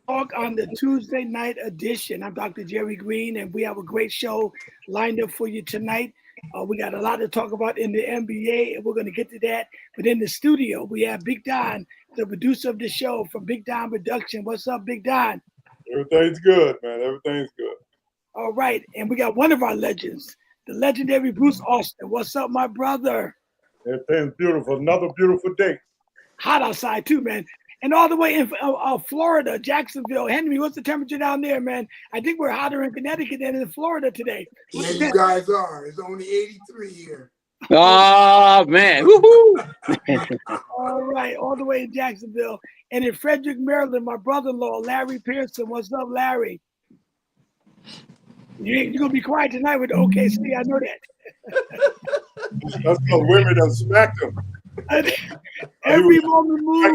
Talk on the Tuesday night edition. I'm Dr. Jerry Green, and we have a great show lined up for you tonight. We got a lot to talk about in the NBA, and we're going to get to that. But in the studio, we have Big Don, the producer of the show from Big Don Production. What's up, Big Don? Everything's good, man. Everything's good. All right, and we got one of our legends, the legendary Bruce Austin. What's up, my brother? Everything's beautiful. Another beautiful day. Hot outside too, man. And all the way in Florida, Jacksonville. Henry, what's the temperature down there, man? I think we're hotter in Connecticut than in Florida today. Yeah, you guys are. It's only 83 here. Oh, man. Woohoo! All right, all the way in Jacksonville. And in Frederick, Maryland, my brother-in-law, Larry Pearson. What's up, Larry? You're going to be quiet tonight with the OKC. I know that. That's because women done smacked him. Every moment move.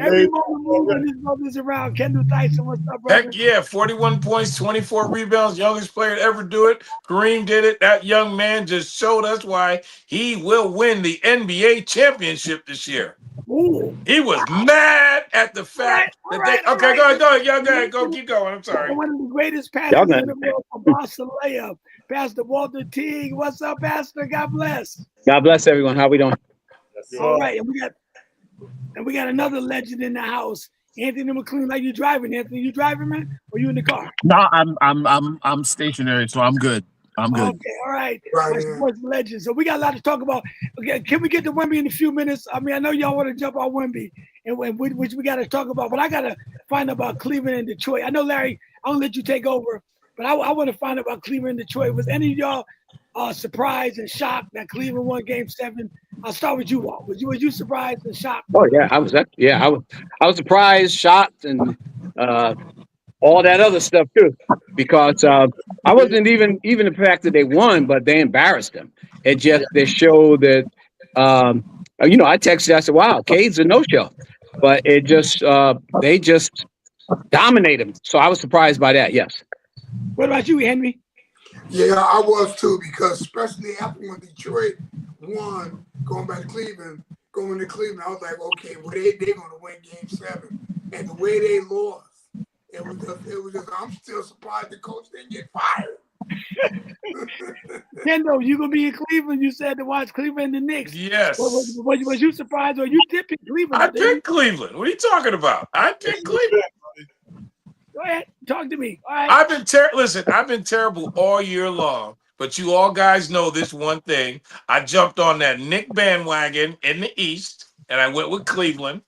Every Amazing. moment move when his brother's around. Kendall Tyson, what's up, brother? Heck yeah, 41 points, 24 rebounds, youngest player to ever do it. Kareem did it. That young man just showed us why he will win the NBA championship this year. Ooh. He was mad at the fact that they. Okay, go ahead. Yeah, go ahead. Go, keep going. I'm sorry. One of the greatest pastors in the world from Boston, Pastor Walter Teague. What's up, Pastor? God bless. God bless everyone. How we doing? All right, and we got another legend in the house, Anthony McLean. Like you driving, Anthony? You driving, man? Or you in the car? No, I'm stationary, so I'm good. I'm good. Okay, all right. Sports legend. So we got a lot to talk about. Okay, can we get to Wemby in a few minutes? I mean, I know y'all want to jump on Wemby, and which we got to talk about. But I got to find out about Cleveland and Detroit. I know, Larry, I'm going to let you take over, but I want to find out about Cleveland and Detroit. Was any of y'all surprised and shocked that Cleveland won Game 7? I'll start with you all. Was you surprised and shocked? Oh yeah, I was surprised, shocked, and all that other stuff too, because I wasn't even the fact that they won, but they embarrassed them. It just they showed that I texted, I said, "Wow, Cade's a no-show," but it just they just dominate them. So I was surprised by that. Yes. What about you, Henry? Yeah, I was too, because especially after when Detroit won, going to Cleveland, I was like, okay, well, they're going to win Game 7. And the way they lost, it was just I'm still surprised the coach didn't get fired. Kendo, you going to be in Cleveland, you said, to watch Cleveland and the Knicks. Yes. Was you surprised, or you tipping Cleveland? I picked Cleveland. What are you talking about? I picked Cleveland. Go ahead, talk to me. All right. I've been terrible all year long, but you all guys know this one thing. I jumped on that Knick bandwagon in the East, and I went with Cleveland.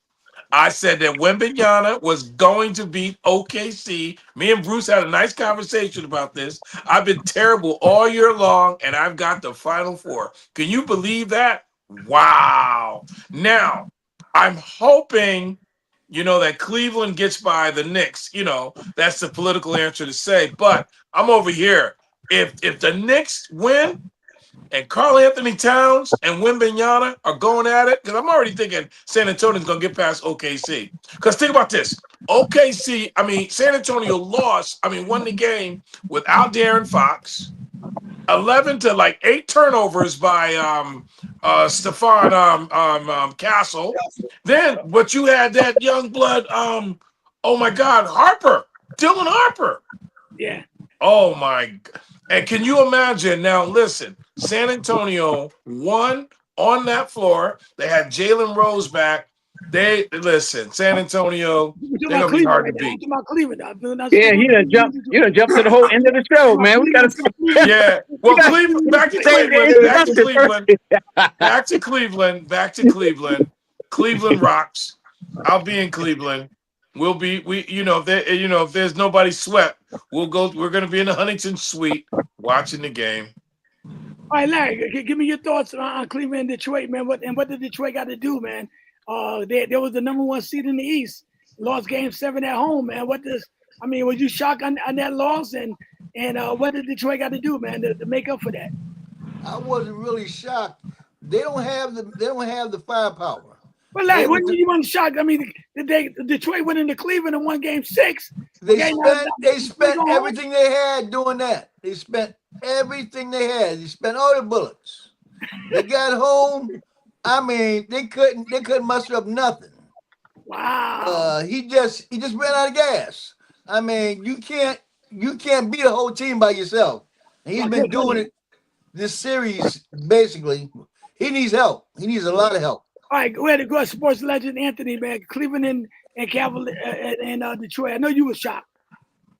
I said that Wembanyama was going to beat OKC. Me and Bruce had a nice conversation about this. I've been terrible all year long, and I've got the Final Four. Can you believe that? Wow. Now, I'm hoping that Cleveland gets by the Knicks. That's the political answer to say. But I'm over here. If the Knicks win and Karl Anthony Towns and Wembanyama are going at it, because I'm already thinking San Antonio's going to get past OKC. Because think about this. San Antonio won the game without De'Aaron Fox. 11 to 8 turnovers by Stephon Castle. Then, but you had that young blood, oh my God, Dylan Harper. Yeah. Oh my God. And can you imagine? Now, listen, San Antonio won on that floor. They had Jalen Rose back. San Antonio, they're going to be hard to beat. Yeah, you done jumped to the whole end of the show, man. We got to. Yeah. Well, Cleveland, back to Cleveland. Cleveland rocks. I'll be in Cleveland. If there's nobody swept, we're going to be in the Huntington Suite watching the game. All right, Larry, give me your thoughts on Cleveland and Detroit, man. What did Detroit got to do, man? There was the number 1 seed in the East. Lost Game 7 at home, man. Was you shocked on that loss? And what did Detroit got to do, man, to make up for that? I wasn't really shocked. They don't have the firepower. Well, Larry, when you weren't shocked? Detroit went into Cleveland and won Game 6. They spent everything they had doing that. They spent everything they had. They spent all the bullets. They got home. They couldn't muster up nothing. Wow. He just ran out of gas. I mean, you can't beat a whole team by yourself. And he's been doing it this series basically. He needs help. He needs a lot of help. All right, go ahead. Go ahead, sports legend Anthony, man. Cleveland and Cavaliers and Detroit. I know you were shocked.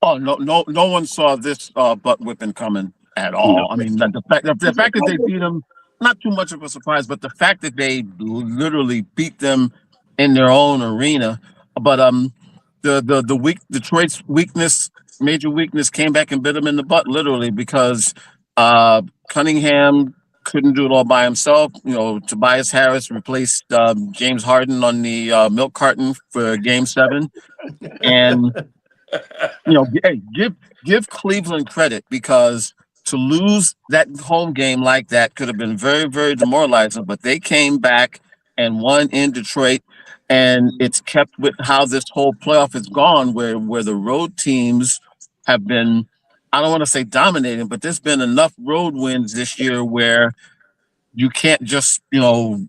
Oh no one saw this butt whipping coming at all. I mean, the fact that they beat them, not too much of a surprise, but the fact that they literally beat them in their own arena. But Detroit's major weakness came back and bit them in the butt literally because Cunningham couldn't do it all by himself. You know, Tobias Harris replaced James Harden on the milk carton for Game 7, and you know, hey, give Cleveland credit because to lose that home game like that could have been very, very demoralizing. But they came back and won in Detroit, and it's kept with how this whole playoff has gone, where the road teams have been, I don't want to say dominating, but there's been enough road wins this year where you can't just, you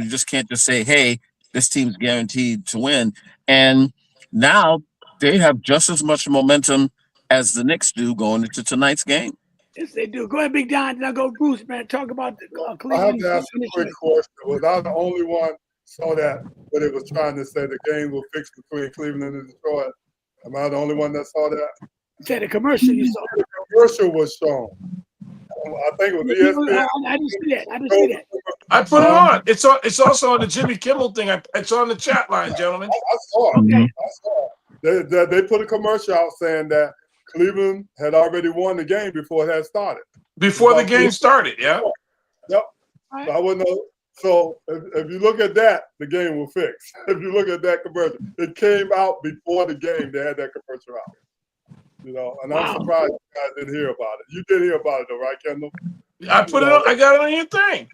just can't just say, hey, this team's guaranteed to win. And now they have just as much momentum as the Knicks do going into tonight's game. Yes, they do. Go ahead, Big Don. Then I'll go Bruce, man. Talk about the Cleveland. I have to ask you a quick question. Was I the only one saw that, but it was trying to say the game will fix between Cleveland and Detroit? Am I the only one that saw that? You said the commercial you saw. The commercial was shown. I think it was ESPN. I didn't see that. I didn't see that. I put it on. It's also on the Jimmy Kimmel thing. It's on the chat line, gentlemen. I saw it. Okay. I saw it. They put a commercial out saying that Cleveland had already won the game before it had started. Before the game started, yeah. Yep. So I wouldn't know. So if you look at that, the game will fix. If you look at that commercial, it came out before the game. They had that commercial out. And I'm surprised you guys didn't hear about it. You did hear about it, though, right, Kendall? I put it on. I got it on your thing.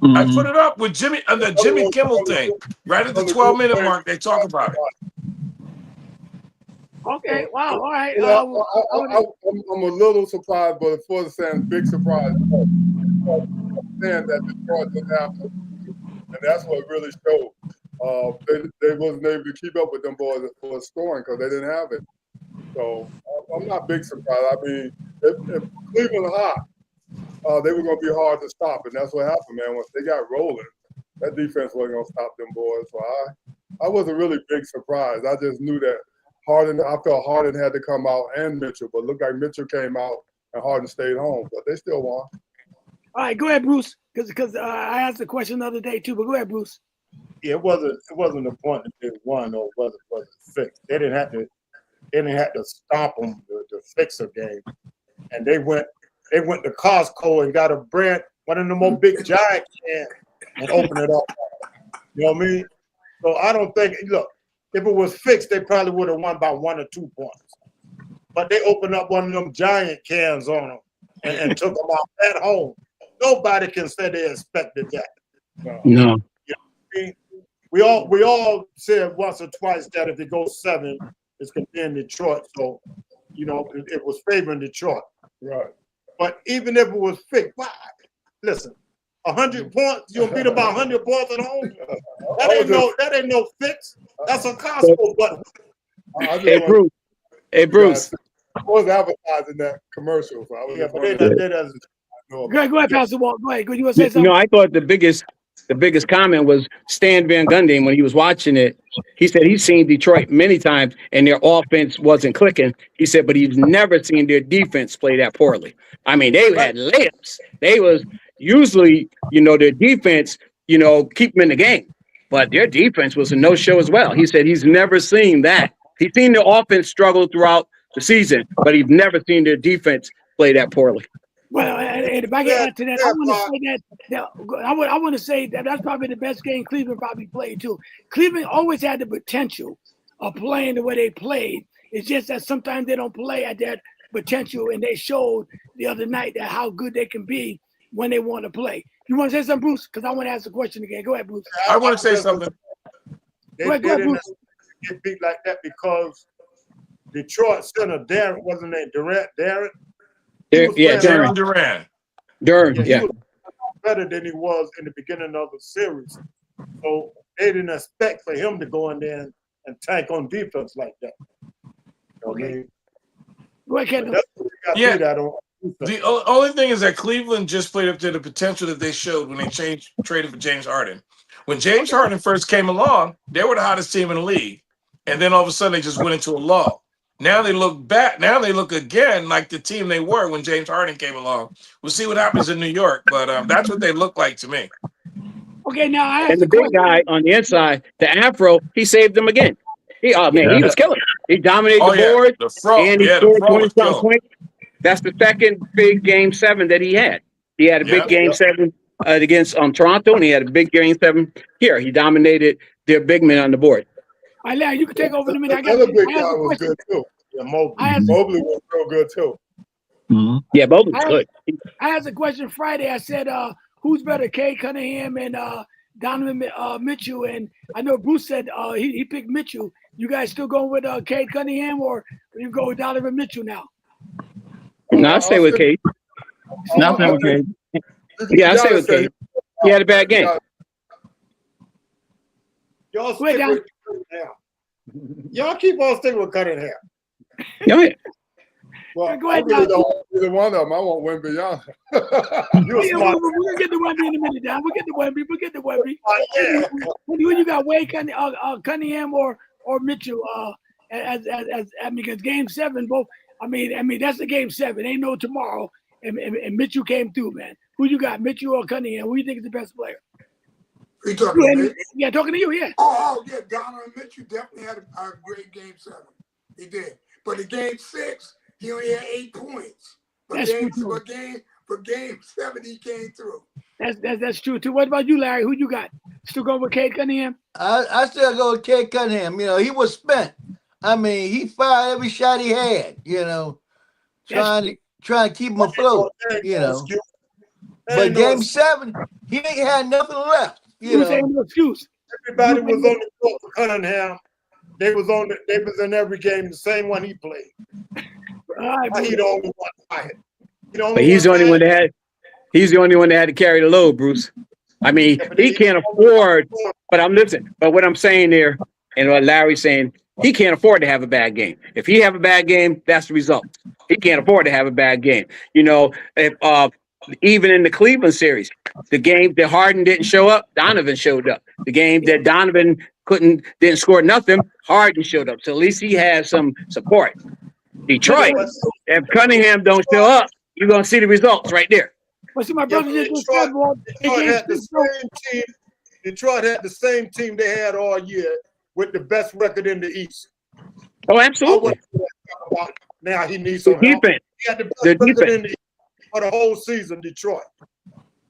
Mm-hmm. I put it up with Jimmy on the Jimmy Kimmel thing. Right at the 12-minute mark, they talk about it. Okay. Wow. All right. I'm a little surprised, but it's for the saying big surprise. Saying that Detroit didn't have to, and that's what really showed. They wasn't able to keep up with them boys for scoring because they didn't have it. So I'm not big surprised. I mean, if Cleveland hot, they were going to be hard to stop, and that's what happened, man. Once they got rolling, that defense wasn't going to stop them boys. So I wasn't really big surprised. I just knew that Harden. I felt Harden had to come out and Mitchell, but it looked like Mitchell came out and Harden stayed home, but they still won. All right, go ahead, Bruce, because I asked the question the other day too. But go ahead, Bruce. Yeah, it wasn't a point that they won or was it fixed. They didn't have to stop them to fix a game, and they went to Costco and got one of the more big giant cans and opened it up. You know what I mean? So I don't think. Look, if it was fixed, they probably would have won by 1 or 2 points. But they opened up one of them giant cans on them and took them out at home. Nobody can say they expected that. No. You know what I mean? We all said once or twice that if it goes 7, it's going to be in Detroit. So, it was favoring Detroit. Right. But even if it was fixed, listen, 100 points, you'll beat about 100 points at home. That ain't no fix. That's a Costco button. Hey, Bruce. I was advertising that commercial. So but they doesn't. Go ahead, Pastor Walt. Go ahead. You want to say something? I thought the biggest comment was Stan Van Gundy when he was watching it. He said he's seen Detroit many times and their offense wasn't clicking. He said, but he's never seen their defense play that poorly. I mean, they had layups. They was usually, their defense, keep them in the game. But their defense was a no-show as well. He said he's never seen that. He's seen their offense struggle throughout the season, but he's never seen their defense play that poorly. Well, and if I can add to that, I want to say that that's probably the best game Cleveland probably played too. Cleveland always had the potential of playing the way they played. It's just that sometimes they don't play at that potential, and they showed the other night that how good they can be when they want to play. You want to say something, Bruce? Because I want to ask the question again. Go ahead, Bruce. I want to say something. They didn't get beat like that because Detroit center Darren wasn't named Durant. Darren. Duran. He was better than he was in the beginning of the series. So they didn't expect for him to go in there and tank on defense like that. You know what I mean? Go ahead, Kendall. That's what we got to Yeah. do that on defense. The only thing is that Cleveland just played up to the potential that they showed when they traded for James Harden. When James Harden first came along, they were the hottest team in the league, and then all of a sudden they just went into a lull. Now they look back. Now they look again like the team they were when James Harden came along. We'll see what happens in New York, but that's what they look like to me. Okay, now I asked And the big guy on the inside, the Afro, he saved them again. He was killing. He dominated the board, The frog, and he the scored frog was 20-something killed. points. That's the second big game 7 that he had. He had a big game 7 against Toronto, and he had a big game 7 here. He dominated their big men on the board. All right, Larry, you can take over in a minute. The other big guy was good too. Yeah, Mobley was real good too. Mm-hmm. Yeah, Mobley's good. I asked a question Friday. I said, who's better, Cade Cunningham and Donovan Mitchell? And I know Bruce said he picked Mitchell. You guys still going with Cade Cunningham, or you go with Donovan Mitchell now? No, I'll stay with Cade. Now stay with Cade. Yeah, I'll stay with Cade. He had a bad game. Y'all stick with Cunningham. Y'all keep on sticking with Cunningham. Go ahead. Well, Go I ahead, really Don. don't want either one of them. I want Wembanyama. You're Yeah, smart. we're gonna get the Wemby in a minute, Don. We'll get the Wemby. We'll get the Wemby. Yeah. Who you got, Wade Cunningham or Mitchell? As because game 7, both. I mean that's the game 7. Ain't no tomorrow. And Mitchell came through, man. Who you got, Mitchell or Cunningham? Who you think is the best player? You talking to me? Yeah, talking to you. Yeah. Oh, yeah, Donovan Mitchell definitely had a great game 7. He did. But in game 6, he only had 8 points. But for game 7, he came through. That's true too. What about you, Larry? Who you got? Still going with Cade Cunningham? I still go with Cade Cunningham. You know, he was spent. I mean, he fired every shot he had, you know, trying to keep him afloat, you know. But game 7, he ain't had nothing left. You know, no excuse. Everybody was on the court for Cunningham. They was in every game, the same one he played. All right, He the only one fired. But he's the only one that had to carry the load, Bruce. I mean, he can't afford. But what I'm saying there, and what Larry's saying, he can't afford to have a bad game. If he have a bad game, that's the result. He can't afford to have a bad game. You know, if even in the Cleveland series, the game that Harden didn't show up, Donovan showed up. The game that Donovan didn't score nothing, Harden showed up. So at least he had some support. Detroit, if Cunningham don't show up, you're gonna see the results right there. But see, my brother just said, Detroit had the same team they had all year with the best record in the East. Oh, absolutely. Now he needs some defense. help. He had the best record in the East for the whole season, Detroit.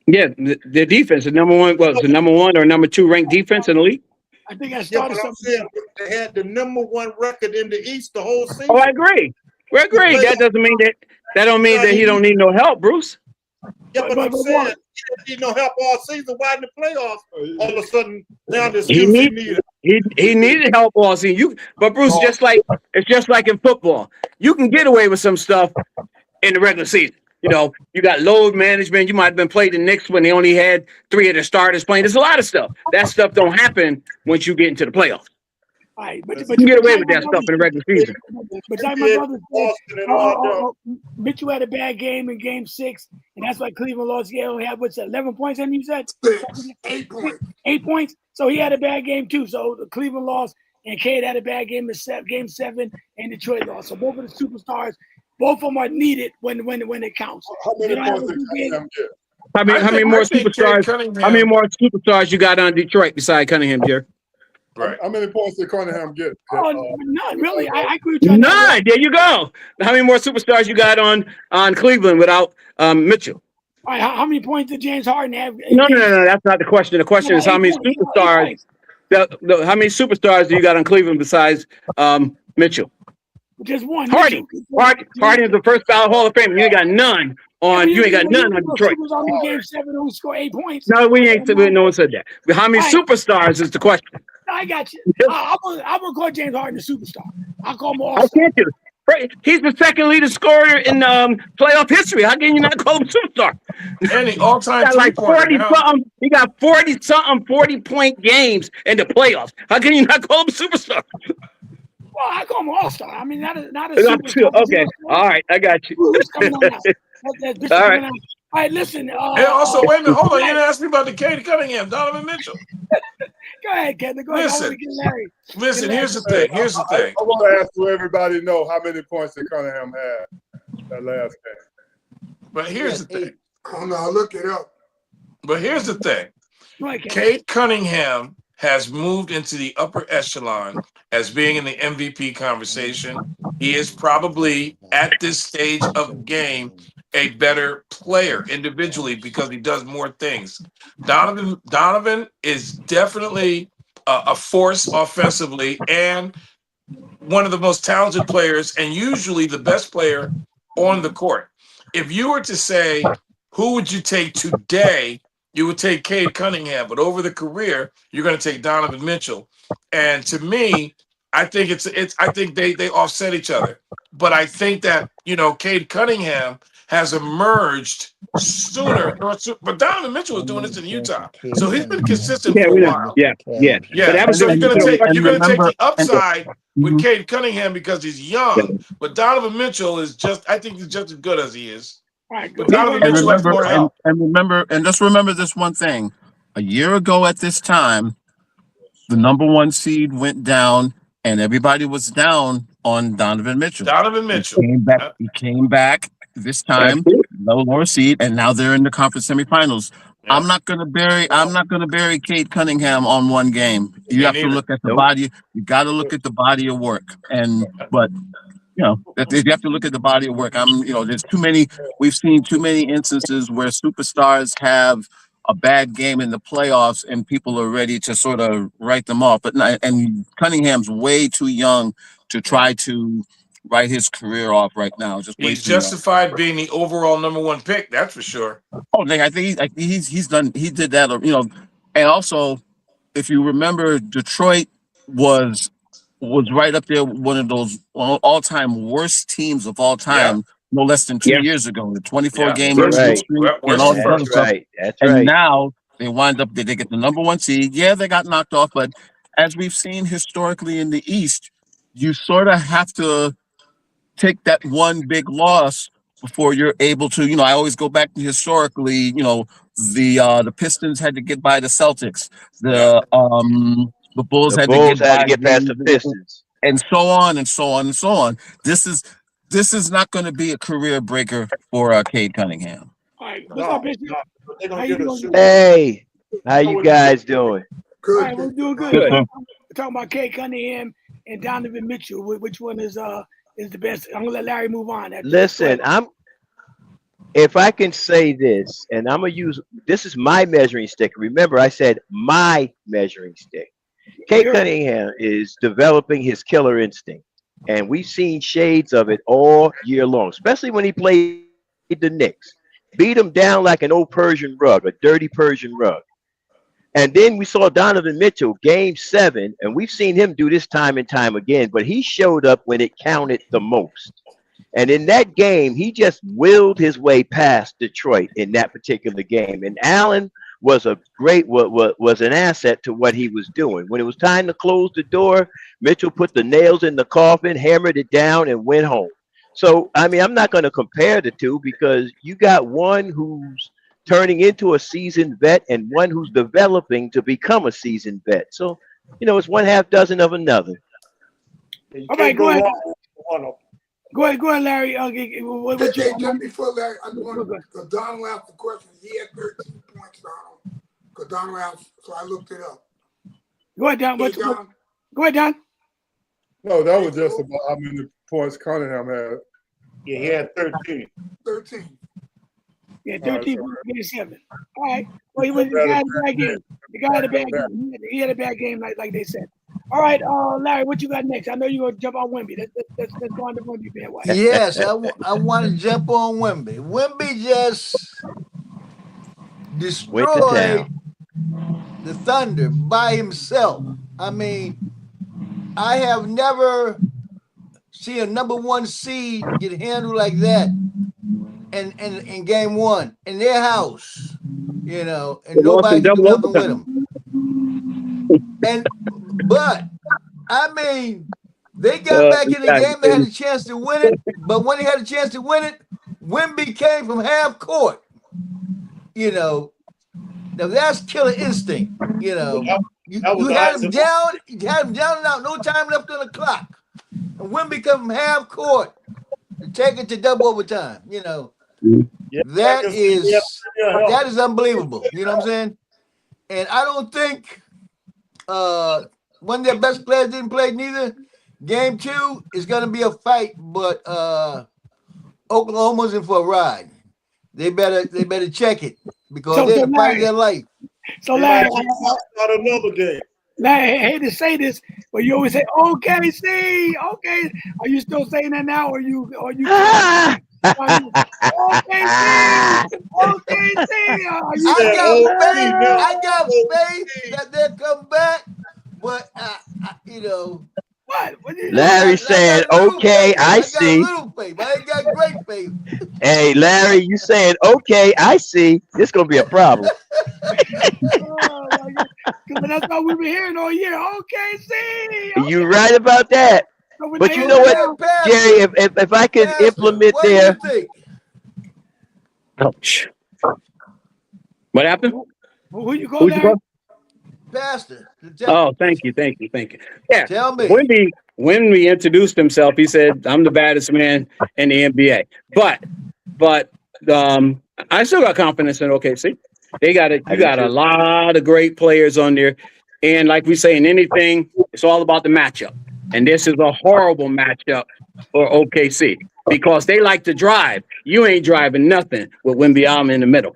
Yeah, the defense, the number one or number 2 ranked defense in the league. I think I started something. They had the number 1 record in the East the whole season. Oh, I agree. We agree. That doesn't mean that don't mean that he don't need no help, Bruce. Yeah, but I'm saying he didn't need no help all season. Why in the playoffs? All of a sudden, now the excuse he needed. He needed help all season. But Bruce, it's just like in football. You can get away with some stuff in the regular season. You know, you got load management. You might have been playing the Knicks when they only had 3 of their starters playing. There's a lot of stuff. That stuff don't happen once you get into the playoffs. All right, but you can get away with that stuff in the regular season. But like my brother said, Mitchell had a bad game in game 6, and that's why Cleveland lost. He only had, 11 points, and you said? 8 points. 8 points. So he had a bad game too. So the Cleveland lost, and Cade had a bad game in game 7, and Detroit lost. So both of the superstars, both of them are needed when it counts. How many points did Cunningham get? How many more superstars you got on Detroit beside Cunningham, Jerry? Right. How many points did Cunningham get? Oh, none, really. I agree with you. None. There you go. How many more superstars you got on Cleveland without Mitchell? All right, how many points did James Harden have? No. That's not the question. The question is how many superstars. How many superstars do you got on Cleveland besides Mitchell? Just one. Harden is the first ballot Hall of Fame. You ain't got none on. You ain't got none on Detroit. Was on game 7 who scored 8 points. No, we ain't. No one said that. But how many superstars is the question? I got you. I'm gonna call James Harden a superstar. I'll call him all. How can't you? Right. He's the second leading scorer in playoff history. How can you not call him superstar? And the all-time Got like three-pointer 40 now. something. He got 40 something 40-point games in the playoffs. How can you not call him superstar? Well, I call him all-star. I mean, not a superstar. Okay. All right. I got you. Who's coming on now? That's Bishop All right. coming on. All right, listen. And also, wait a minute, hold on. You Go didn't ask me about the Cade Cunningham, Donovan Mitchell. ahead, Kevin. Go ahead. I want to get Larry. Listen, here's the thing. Here's the thing. I want to ask so everybody know how many points that Cunningham had that last game. But here's the thing. Oh no, look it up. But here's the thing. Go ahead, Kevin. Cade Cunningham has moved into the upper echelon as being in the MVP conversation. He is probably at this stage of the game a better player individually because he does more things. Donovan is definitely a force offensively and one of the most talented players and usually the best player on the court. If you were to say, who would you take today? You would take Cade Cunningham, but over the career, you're going to take Donovan Mitchell. And to me, I think I think they offset each other. But I think that, Cade Cunningham has emerged sooner. But Donovan Mitchell was doing this in Utah. So he's been consistent for a while. Yeah. But So you're going to take the upside with Mhm. Cade Cunningham because he's young. But Donovan Mitchell is I think he's just as good as he is. All right, But Donovan Mitchell has more help. And just remember this one thing. A year ago at this time, the number one seed went down and everybody was down on Donovan Mitchell. He came back this time, no lower seed, and now they're in the conference semifinals. Yeah. I'm not gonna bury Cade Cunningham on one game. You have to look at the body. You got to look at the body of work. But you have to look at the body of work. There's too many. We've seen too many instances where superstars have a bad game in the playoffs and people are ready to sort of write them off. And Cunningham's way too young to try to write his career off right now. He's justified being the overall number one pick. That's for sure. Oh, I think he's done. He did that. And also, if you remember, Detroit was right up there, one of those all-time worst teams of all time. Yeah. No less than 2 years ago, the 24-game losing streak and all that other stuff. That's and right. Now they wind up. They get the number one seed. Yeah, they got knocked off, but as we've seen historically in the East, you sort of have to take that one big loss before you're able to. I always go back to historically. The Pistons had to get by the Celtics. The Bulls had to get past the Pistons, and so on and so on and so on. This is not going to be a career breaker for Cade Cunningham. All right, what's up, Bishop? Hey, how you guys doing? Good. All right, we're doing good. We're talking about Cade Cunningham and Donovan Mitchell. Which one is the best? I'm gonna let Larry move on. Listen, if I can say this, and I'm gonna use this is my measuring stick. Remember, I said my measuring stick. Cade Cunningham is developing his killer instinct, and we've seen shades of it all year long, especially when he played the Knicks. Beat him down like an old Persian rug, a dirty Persian rug. And then we saw Donovan Mitchell, game 7, and we've seen him do this time and time again, but he showed up when it counted the most. And in that game, he just willed his way past Detroit in that particular game. And Allen was was an asset to what he was doing. When it was time to close the door, Mitchell put the nails in the coffin, hammered it down, and went home. So, I'm not going to compare the two because you got one who's turning into a seasoned vet and one who's developing to become a seasoned vet. So, it's one half dozen of another. All right, go ahead. Go ahead, Larry. Just before Larry, I want to Donald asked the question. He had 13 points, Donald. Because Donald asked, so I looked it up. Go ahead, Don. Go ahead, Don. No, that was just about how many points Cunningham had. Yeah, he had 13. 13. Yeah, 13 points, 7. All right. Well, the guy had a bad game. The guy had a bad game. He had a bad game, like they said. All right, Larry, what you got next? I know you're going to jump on Wemby. Let's go on to Wemby bandwagon. Yes, I want to jump on Wemby. Wemby just destroyed the Thunder by himself. I have never see a number one seed get handled like that in game one in their house, and They lost nobody in can do double nothing with overtime. them. But I mean, they got back in the game. They had a chance to win it, but when they had a chance to win it, Wemby came from half court. Now that's killer instinct. You had him down. You had him down and out. No time left on the clock. And Wemby come from half court to take it to double overtime. That is unbelievable. You know what I'm saying? And I don't think one of their best players didn't play neither. Game 2 is going to be a fight, but Oklahoma's in for a ride. They better check it because they're fighting their life. So Larry, not another game. Larry, I hate to say this, but you always say OKC. Okay, are you still saying that now? Or you? OKC. OKC. I got faith that they'll come back, but What? Larry saying, okay, I see. I got a little faith. I ain't got great faith. Hey, Larry, you saying, okay, I see. This going to be a problem. That's what we've been hearing all year. OKC. You right about that. But you know what, Jerry, if I could implement their... Ouch. What happened? Who you call that? Pastor. Oh, thank you. Yeah. Tell me. When we introduced himself, he said, "I'm the baddest man in the NBA." But I still got confidence in OKC. You got a lot of great players on there, and like we say in anything, it's all about the matchup. And this is a horrible matchup for OKC because they like to drive. You ain't driving nothing with Wemby in the middle.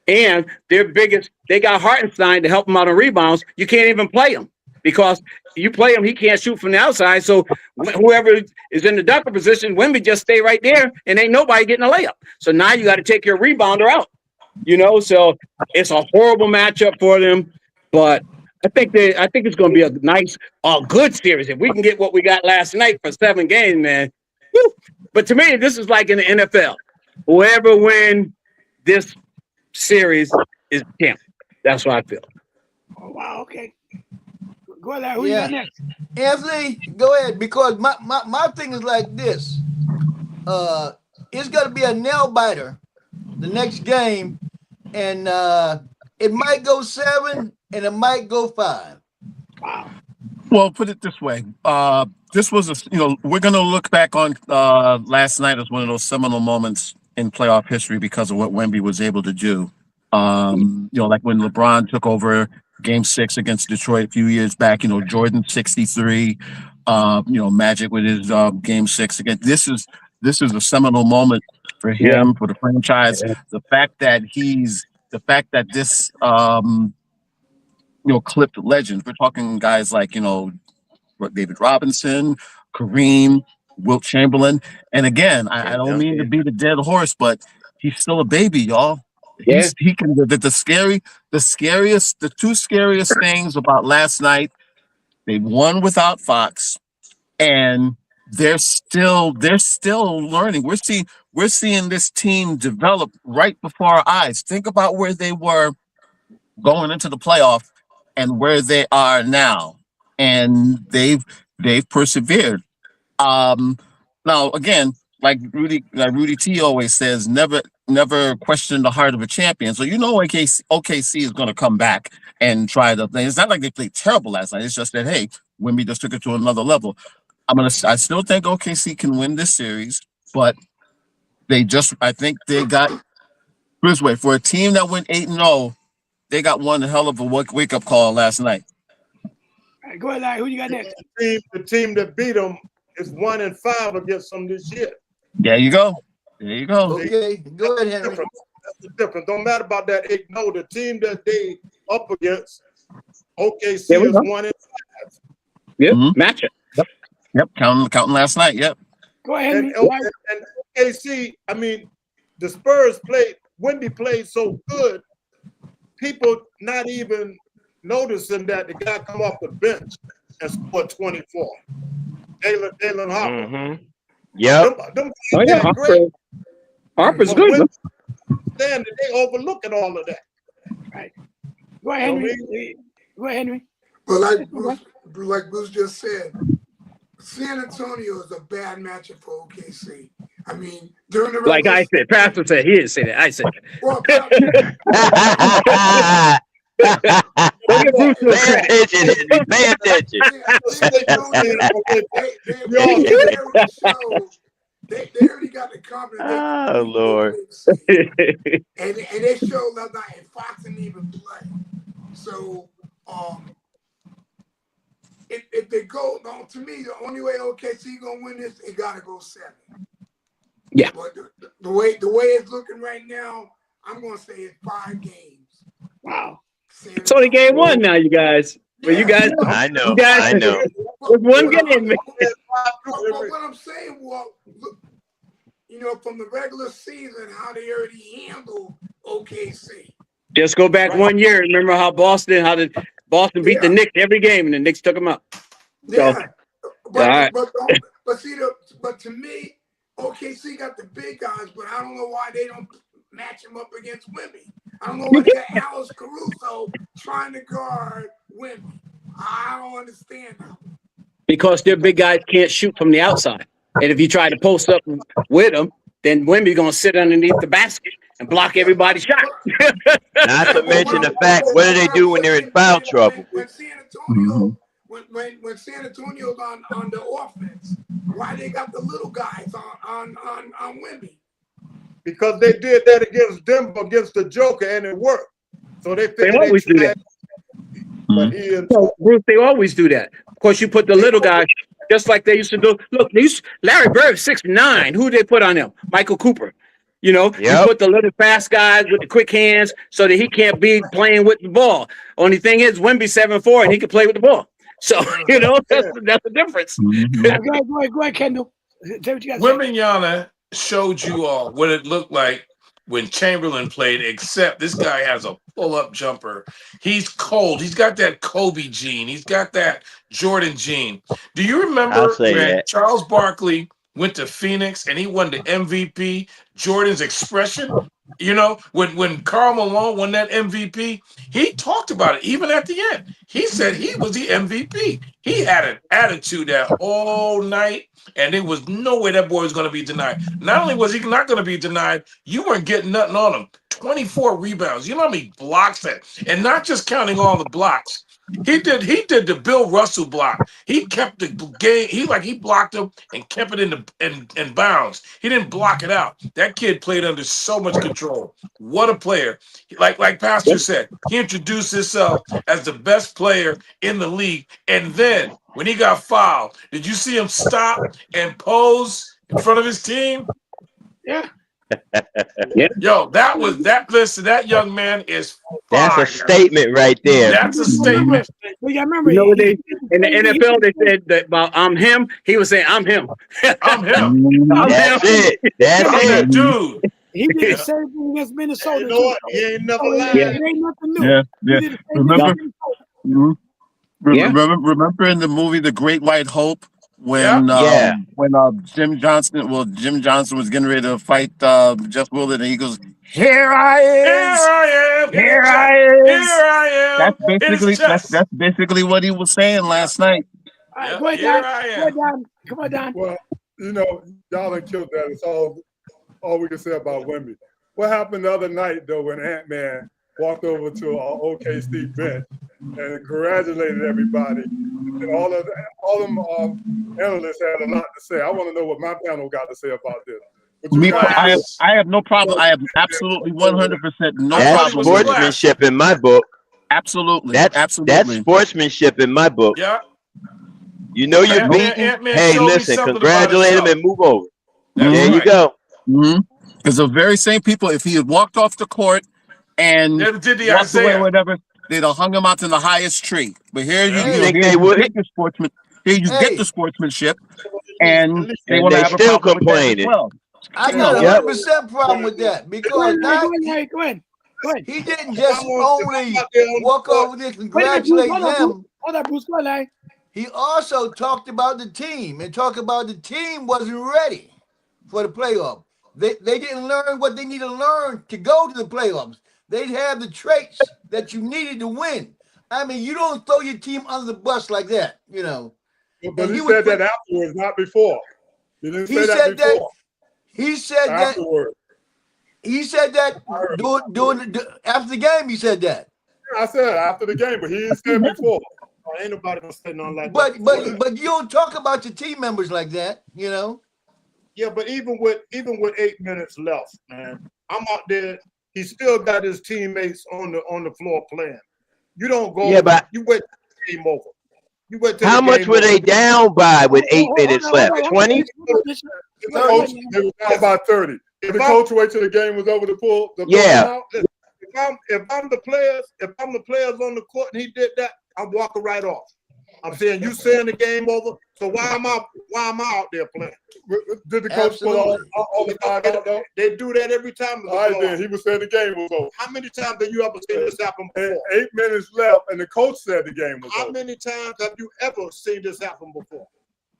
And they got Hartenstein to help them out on rebounds. You can't even play him because you play him, he can't shoot from the outside. So whoever is in the dunker position, Wemby just stay right there and ain't nobody getting a layup. So now you got to take your rebounder out, So it's a horrible matchup for them. But I think it's going to be a good series. If we can get what we got last night for 7 games, man. Woo. But to me, this is like in the NFL. Whoever wins this series is champ. That's what I feel. Oh, wow. Okay. Go ahead. Who you got next? Anthony, go ahead. Because my thing is like this. It's going to be a nail biter the next game, and it might go 7 and it might go 5. Wow. Well, put it this way. This was we're going to look back on last night as one of those seminal moments in playoff history because of what Wemby was able to do. Like when LeBron took over Game 6 against Detroit a few years back, Jordan 63, Magic with his Game 6 again. This is a seminal moment for him, for the franchise. Yeah. The fact that this clipped legends. We're talking guys like, David Robinson, Kareem, Wilt Chamberlain. And again, I don't mean to beat a dead horse, but he's still a baby, y'all. Yeah. He can the two scariest things about last night. They won without Fox, and they're still learning. We're seeing this team develop right before our eyes. Think about where they were going into the playoff and where they are now, and they've persevered. Now again, like Rudy T always says, never question the heart of a champion. So OKC is going to come back and try to play. It's not like they played terrible last night. It's just that hey, Wemby just took it to another level. I still think OKC can win this series, but I think they got this way for a team that went 8-0. They got one hell of a wake up call last night. All right, go ahead, Larry. Who you got next? The team that beat them is 1-5 against them this year. There you go. Okay, go ahead, Henry. That's the difference. Don't matter about that 8-0. The team that they up against, OKC is 1-5. Yep, match it. Yep, counting last night. Yep. Go ahead, Henry. And OKC, the Spurs Wemby played so good, people not even noticing that the guy come off the bench and scored 24. Dalen Hopper. Yep. Them Oh guys yeah, did great. Harper's But good. when stand they overlooking all of that. Right. Go ahead, Henry. Go ahead, Henry. But like Bruce just said, San Antonio is a bad matchup for OKC. I mean, during the Like I said, Pastor said, he didn't say that. I said well, that. Don't give Bruce no Pay credit. attention, Henry. Pay attention. San Antonio, they already got the confidence. Oh, Lord. And they showed last night, and Fox didn't even play. So, if they go, to me, the only way OKC gonna win this, it gotta go 7. Yeah. But the way it's looking right now, I'm gonna say it's 5 games. Wow. It's only game 1 now, you guys. But you guys, I know. you guys, I know. with one game. But what I'm saying, well, look, from the regular season, how they already handled OKC. Just go back 1 year. Remember how Boston beat the Knicks every game, and the Knicks took them out. Yeah, So, but to me, OKC got the big guys, but I don't know why they don't match him up against Wemby. I don't know why they got Alex Caruso trying to guard Wemby. I don't understand that. because their big guys can't shoot from the outside, and if you try to post up with them, then Wemby's gonna sit underneath the basket and block everybody's shot. Not to mention the fact, what do they do when they're in foul trouble? When San Antonio, when San Antonio's on the offense, why they got the little guys on Wemby? Because they did that against Denver, against the Joker, and it worked. So they always do that. But Bruce, they always do that. Of course, you put the little guy just like they used to do. Look, Larry Bird, 6'9". Who they put on him? Michael Cooper. You put the little fast guys with the quick hands so that he can't be playing with the ball. Only thing is, Wemby 7'4", and he can play with the ball. So that's the difference. Go ahead, Kendall. Wembanyama showed you all what it looked like when Chamberlain played, except this guy has a pull-up jumper. He's cold. He's got that Kobe gene. He's got that Jordan gene. Do you remember when Charles Barkley went to Phoenix and he won the MVP? Jordan's expression, when Karl Malone won that MVP, he talked about it even at the end. He said he was the MVP. He had an attitude that whole night, and there was no way that boy was going to be denied. Not only was he not going to be denied, you weren't getting nothing on him. 24 rebounds. You know how many blocks that, and not just counting all the blocks. He did the Bill Russell block. He kept the game. He blocked him and kept it in bounds. He didn't block it out. That kid played under so much control. What a player! Like Pastor said, he introduced himself as the best player in the league. And then when he got fouled, did you see him stop and pose in front of his team? Yeah. Yo, listen, that young man is fire. That's a statement right there. That's a statement. Well, yeah, remember, in the NFL, they said that about I'm him. He was saying, I'm him. I'm him. That's it. That's it. Dude. He did the same thing against Minnesota. You know what? He ain't never lied. It ain't nothing new. Yeah. Remember in the movie The Great White Hope when Jim Johnson was getting ready to fight Jeff Willard, and he goes, "Here I am. That's basically what he was saying last night. Go ahead, Don. Come on, Don. Well, y'all done killed that. It's all we can say about Wemby. What happened the other night, though, when Ant-Man walked over to our OKC bench and congratulated everybody? And all them analysts had a lot to say. I want to know what my panel got to say about this. I have no problem. I have absolutely 100% no That's problem. That's sportsmanship in my book. Absolutely. That's sportsmanship in my book. Yeah. You know you're beaten. Hey, listen, congratulate him and move over. There you go. Because the very same people, if he had walked off the court and walked away or whatever, they'd have hung him out to the highest tree. But here you get the sportsmanship, and they want to have still a problem complaining. Well. I got 100% problem with that because Go ahead. He didn't just only walk over there, congratulate them. Hold on, Bruce. Go ahead. he also talked about the team and talked about the team wasn't ready for the playoff. They didn't learn what they need to learn to go to the playoffs. They have the traits that you needed to win. I mean, you don't throw your team under the bus like that, you know. But he said that afterwards, not before. He didn't say that before. He said afterwards. He said that after the game. He said that. I said after the game, but he didn't say before. Ain't nobody gonna say nothing like that. But you don't talk about your team members like that, you know. Yeah, but even with 8 minutes left, man, I'm out there. He still got his teammates on the floor playing. You don't go. Yeah, but you wait till the game over. You wait till how much were they down by with 8 minutes left? 20? They were down by 30. If the coach wait till the game was over to pull the Yeah. Listen, if I'm the players on the court and he did that, I'm walking right off. I'm saying you saying the game over, so why am I out there playing? Did the coach pull all the time out though? They do that every time. All right, then he was saying the game was over. How many times have you ever seen this happen before? 8 minutes left, and the coach said the game was over. How many times have you ever seen this happen before?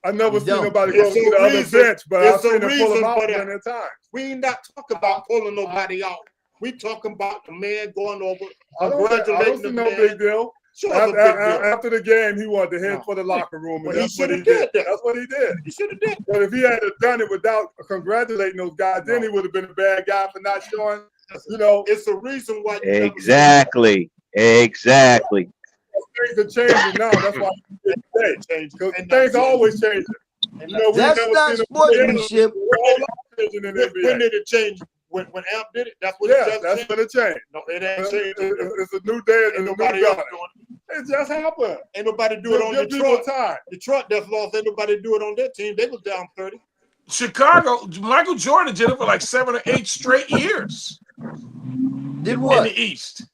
I never seen nobody go to the other bench, but I've seen them pull them out plenty of times. We ain't not talking about pulling nobody out. We talking about the man going over, I don't see no big deal. Sure, after the game, he wanted to head for the locker room, and that's what he did. That's what he did. He should have did. But if he had done it without congratulating those guys, then he would have been a bad guy for not showing. You know, it's the reason why. Exactly. Things are changing now. That's why they change. Because things are always changing. You know, that's not sportsmanship. When did it change? When Amp did it, that's when it changed. No, it ain't changed. It's a new day and nobody else doing it. It just happened. Ain't nobody do it on Detroit. Detroit just lost. Ain't nobody do it on their team. They was down 30. Chicago, Michael Jordan did it for like 7 or 8 straight years. Did what? In the East.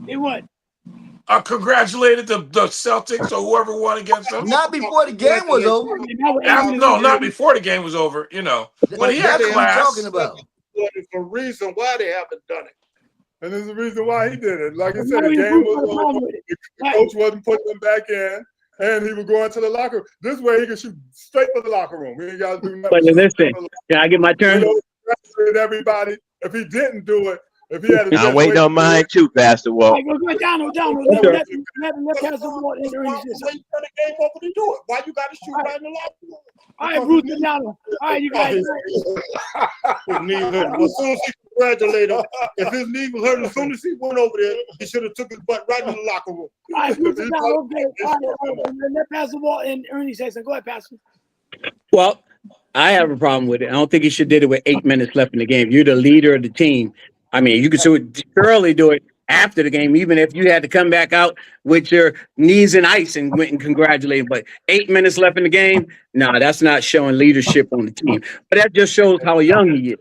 Did what? Congratulated the Celtics or whoever won against them. Not before the game was over. No, not before the game was over. You know, when he had class. Talking about. There's a reason why they haven't done it. And there's a reason why he did it. Like I said, the game was over. The coach wasn't putting them back in, and he was going to the locker room. This way, he could shoot straight for the locker room. He ain't got to do nothing. But listen, can I get my turn? Everybody, if he didn't do it, if he had, I'm waiting on mine too, Pastor Walt. Go down. Let Pastor Walt enter his system. The game over to do it. Why you got to shoot right in the locker room? All right, Bruce Donald. All right, you guys. His knee hurt. As soon as he congratulated him, if his knee was hurt, as soon as he went over there, he should have took his butt right in the locker room. All right, Bruce Donald. Okay. All right. Let Pastor Walt and Ernie say something. Go ahead, Pastor. Well, I have a problem with it. I don't think he should did it with 8 minutes left in the game. You're the leader of the team. I mean, you could surely do it after the game, even if you had to come back out with your knees in ice and went and congratulated. But 8 minutes left in the game, no, that's not showing leadership on the team. But that just shows how young he is,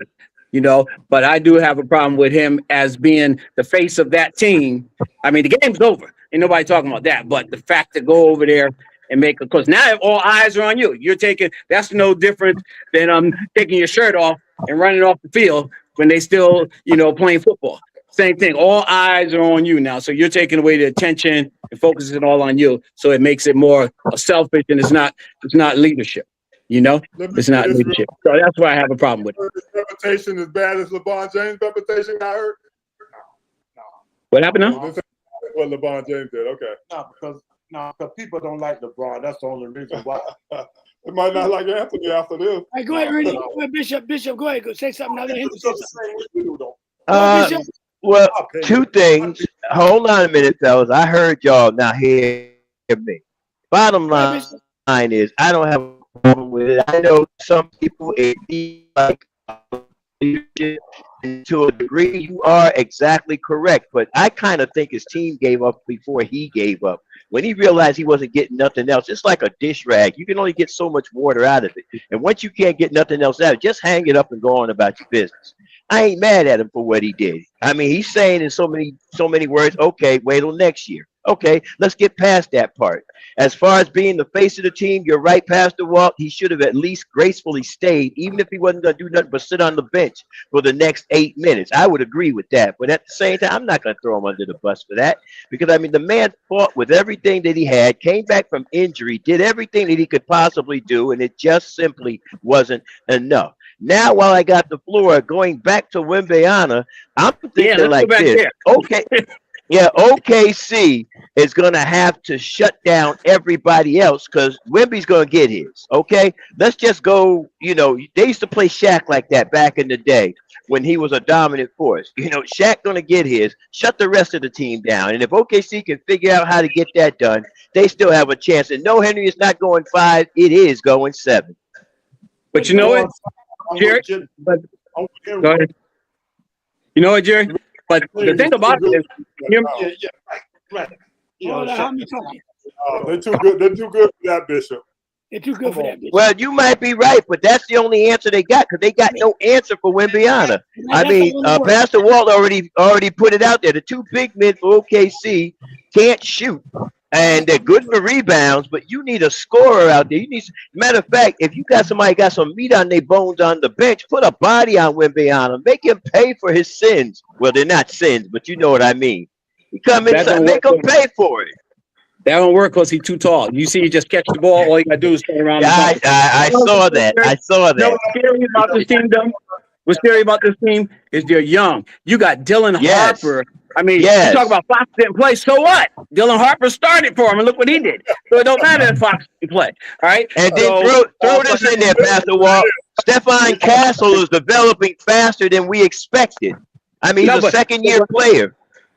you know. But I do have a problem with him as being the face of that team. I mean, the game's over. Ain't nobody talking about that. But the fact to go over there and make a, because now all eyes are on you. You're taking, that's no different than taking your shirt off and running off the field when they still, you know, playing football. Same thing. All eyes are on you now. So you're taking away the attention and focusing all on you. So it makes it more selfish, and it's not leadership. You know, it's not leadership. So that's why I have a problem with it. Reputation as bad as LeBron James' reputation got hurt. What happened now? What LeBron James did. Okay. No, because people don't like LeBron. That's the only reason why. They might not like Anthony after this. All right, go ahead, Ernie. Go ahead, Bishop. Go ahead. Go say something. Now let him say something. Well, two things. Hold on a minute, fellas. I heard y'all. Now hear me. Bottom line is, I don't have a problem with it. I know some people, it be like leadership. To a degree, you are exactly correct. But I kind of think his team gave up before he gave up. When he realized he wasn't getting nothing else, it's like a dish rag. You can only get so much water out of it. And once you can't get nothing else out of it, just hang it up and go on about your business. I ain't mad at him for what he did. I mean, he's saying in so many words, okay, wait till next year. Okay, let's get past that part. As far as being the face of the team, you're right, Pastor Walt. He should have at least gracefully stayed, even if he wasn't going to do nothing but sit on the bench for the next 8 minutes. I would agree with that. But at the same time, I'm not going to throw him under the bus for that because, I mean, the man fought with everything that he had, came back from injury, did everything that he could possibly do, and it just simply wasn't enough. Now, while I got the floor, going back to Wimbeana, I'm thinking let's go like back this. there. Okay. Yeah, OKC is going to have to shut down everybody else because Wemby's going to get his. Okay, let's just go. You know, they used to play Shaq like that back in the day when he was a dominant force. You know, Shaq going to get his, shut the rest of the team down. And if OKC can figure out how to get that done, they still have a chance. And no, Henry is not going 5. It is going 7. But you know what, Jerry? But, go ahead. You know what, Jerry? But the thing about it is, right. You Hold know, on, how many talking? They're too good. They're too good for that, Bishop. They're too good for that bitch. Well, you might be right, but that's the only answer they got because they got no answer for Wimbeana. I mean, Pastor Walt already put it out there. The two big men for OKC can't shoot, and they're good for rebounds, but you need a scorer out there. You need, matter of fact, if you got somebody got some meat on their bones on the bench, put a body on Wimbeana. Make him pay for his sins. Well, they're not sins, but you know what I mean. You come inside, make him pay for it. That don't work because he's too tall. You see, he just catch the ball. All you gotta do is turn around. Yeah, I saw that. I saw that. You know what's scary about this team, though? What's scary about this team is they're young. You got Dylan Harper. I mean, you talk about Fox didn't play. So what? Dylan Harper started for him, and look what he did. So it don't matter if Fox didn't play. All right. And then throw this in there, Pastor Walt. Stephon Castle is developing faster than we expected. I mean, he's a second-year player.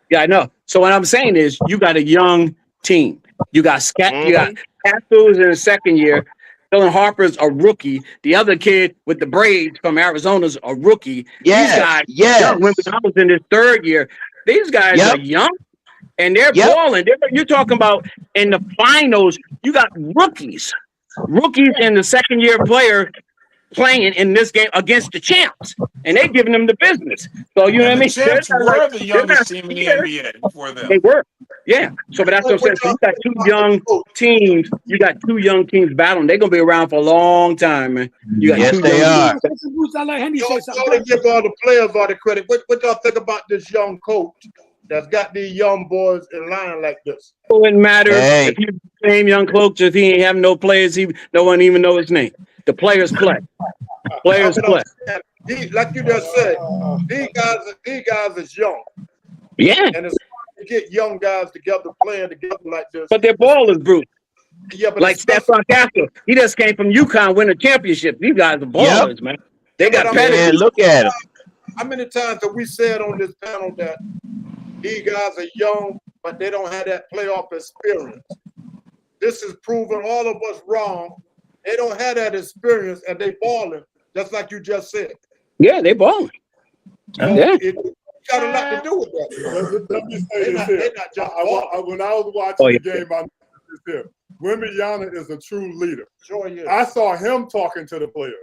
Yeah, I know. So what I'm saying is, you got a young team. You got you got Castle's in his second year. Dylan Harper's a rookie. The other kid with the braids from Arizona's a rookie. These guys, young. When I was in his third year, these guys are young and they're balling. You're talking about in the finals, you got rookies and the second year player playing in this game against the champs, and they're giving them the business. So you know what I mean? Champs were the youngest team in the NBA before them. They were, yeah. So, but that's what I'm saying. So you got two young teams. You got two young teams battling. They're gonna be around for a long time, man. You got two young teams. I let Henry say something. Y'all give all the players all the credit. What y'all think about this young coach that's got these young boys in line like this? It wouldn't matter if he's the same young coach if he ain't have no players. No one even know his name. The players play. Players play. Like you just said, these guys is young. Yeah. And it's hard to get young guys together playing together like this. But their ball is brutal. Yeah, but like Stephon Castle. He just came from UConn, win a championship. These guys are ballers, man. They got pedigree. Look at them. How many times have we said on this panel that these guys are young, but they don't have that playoff experience? This is proving all of us wrong. They don't have that experience, and they balling, just like you just said. Yeah, they balling. So it got a lot to do with that. Let me say this here. When I was watching the game, I noticed this here. Wimbeana is a true leader. Sure he is. I saw him talking to the players.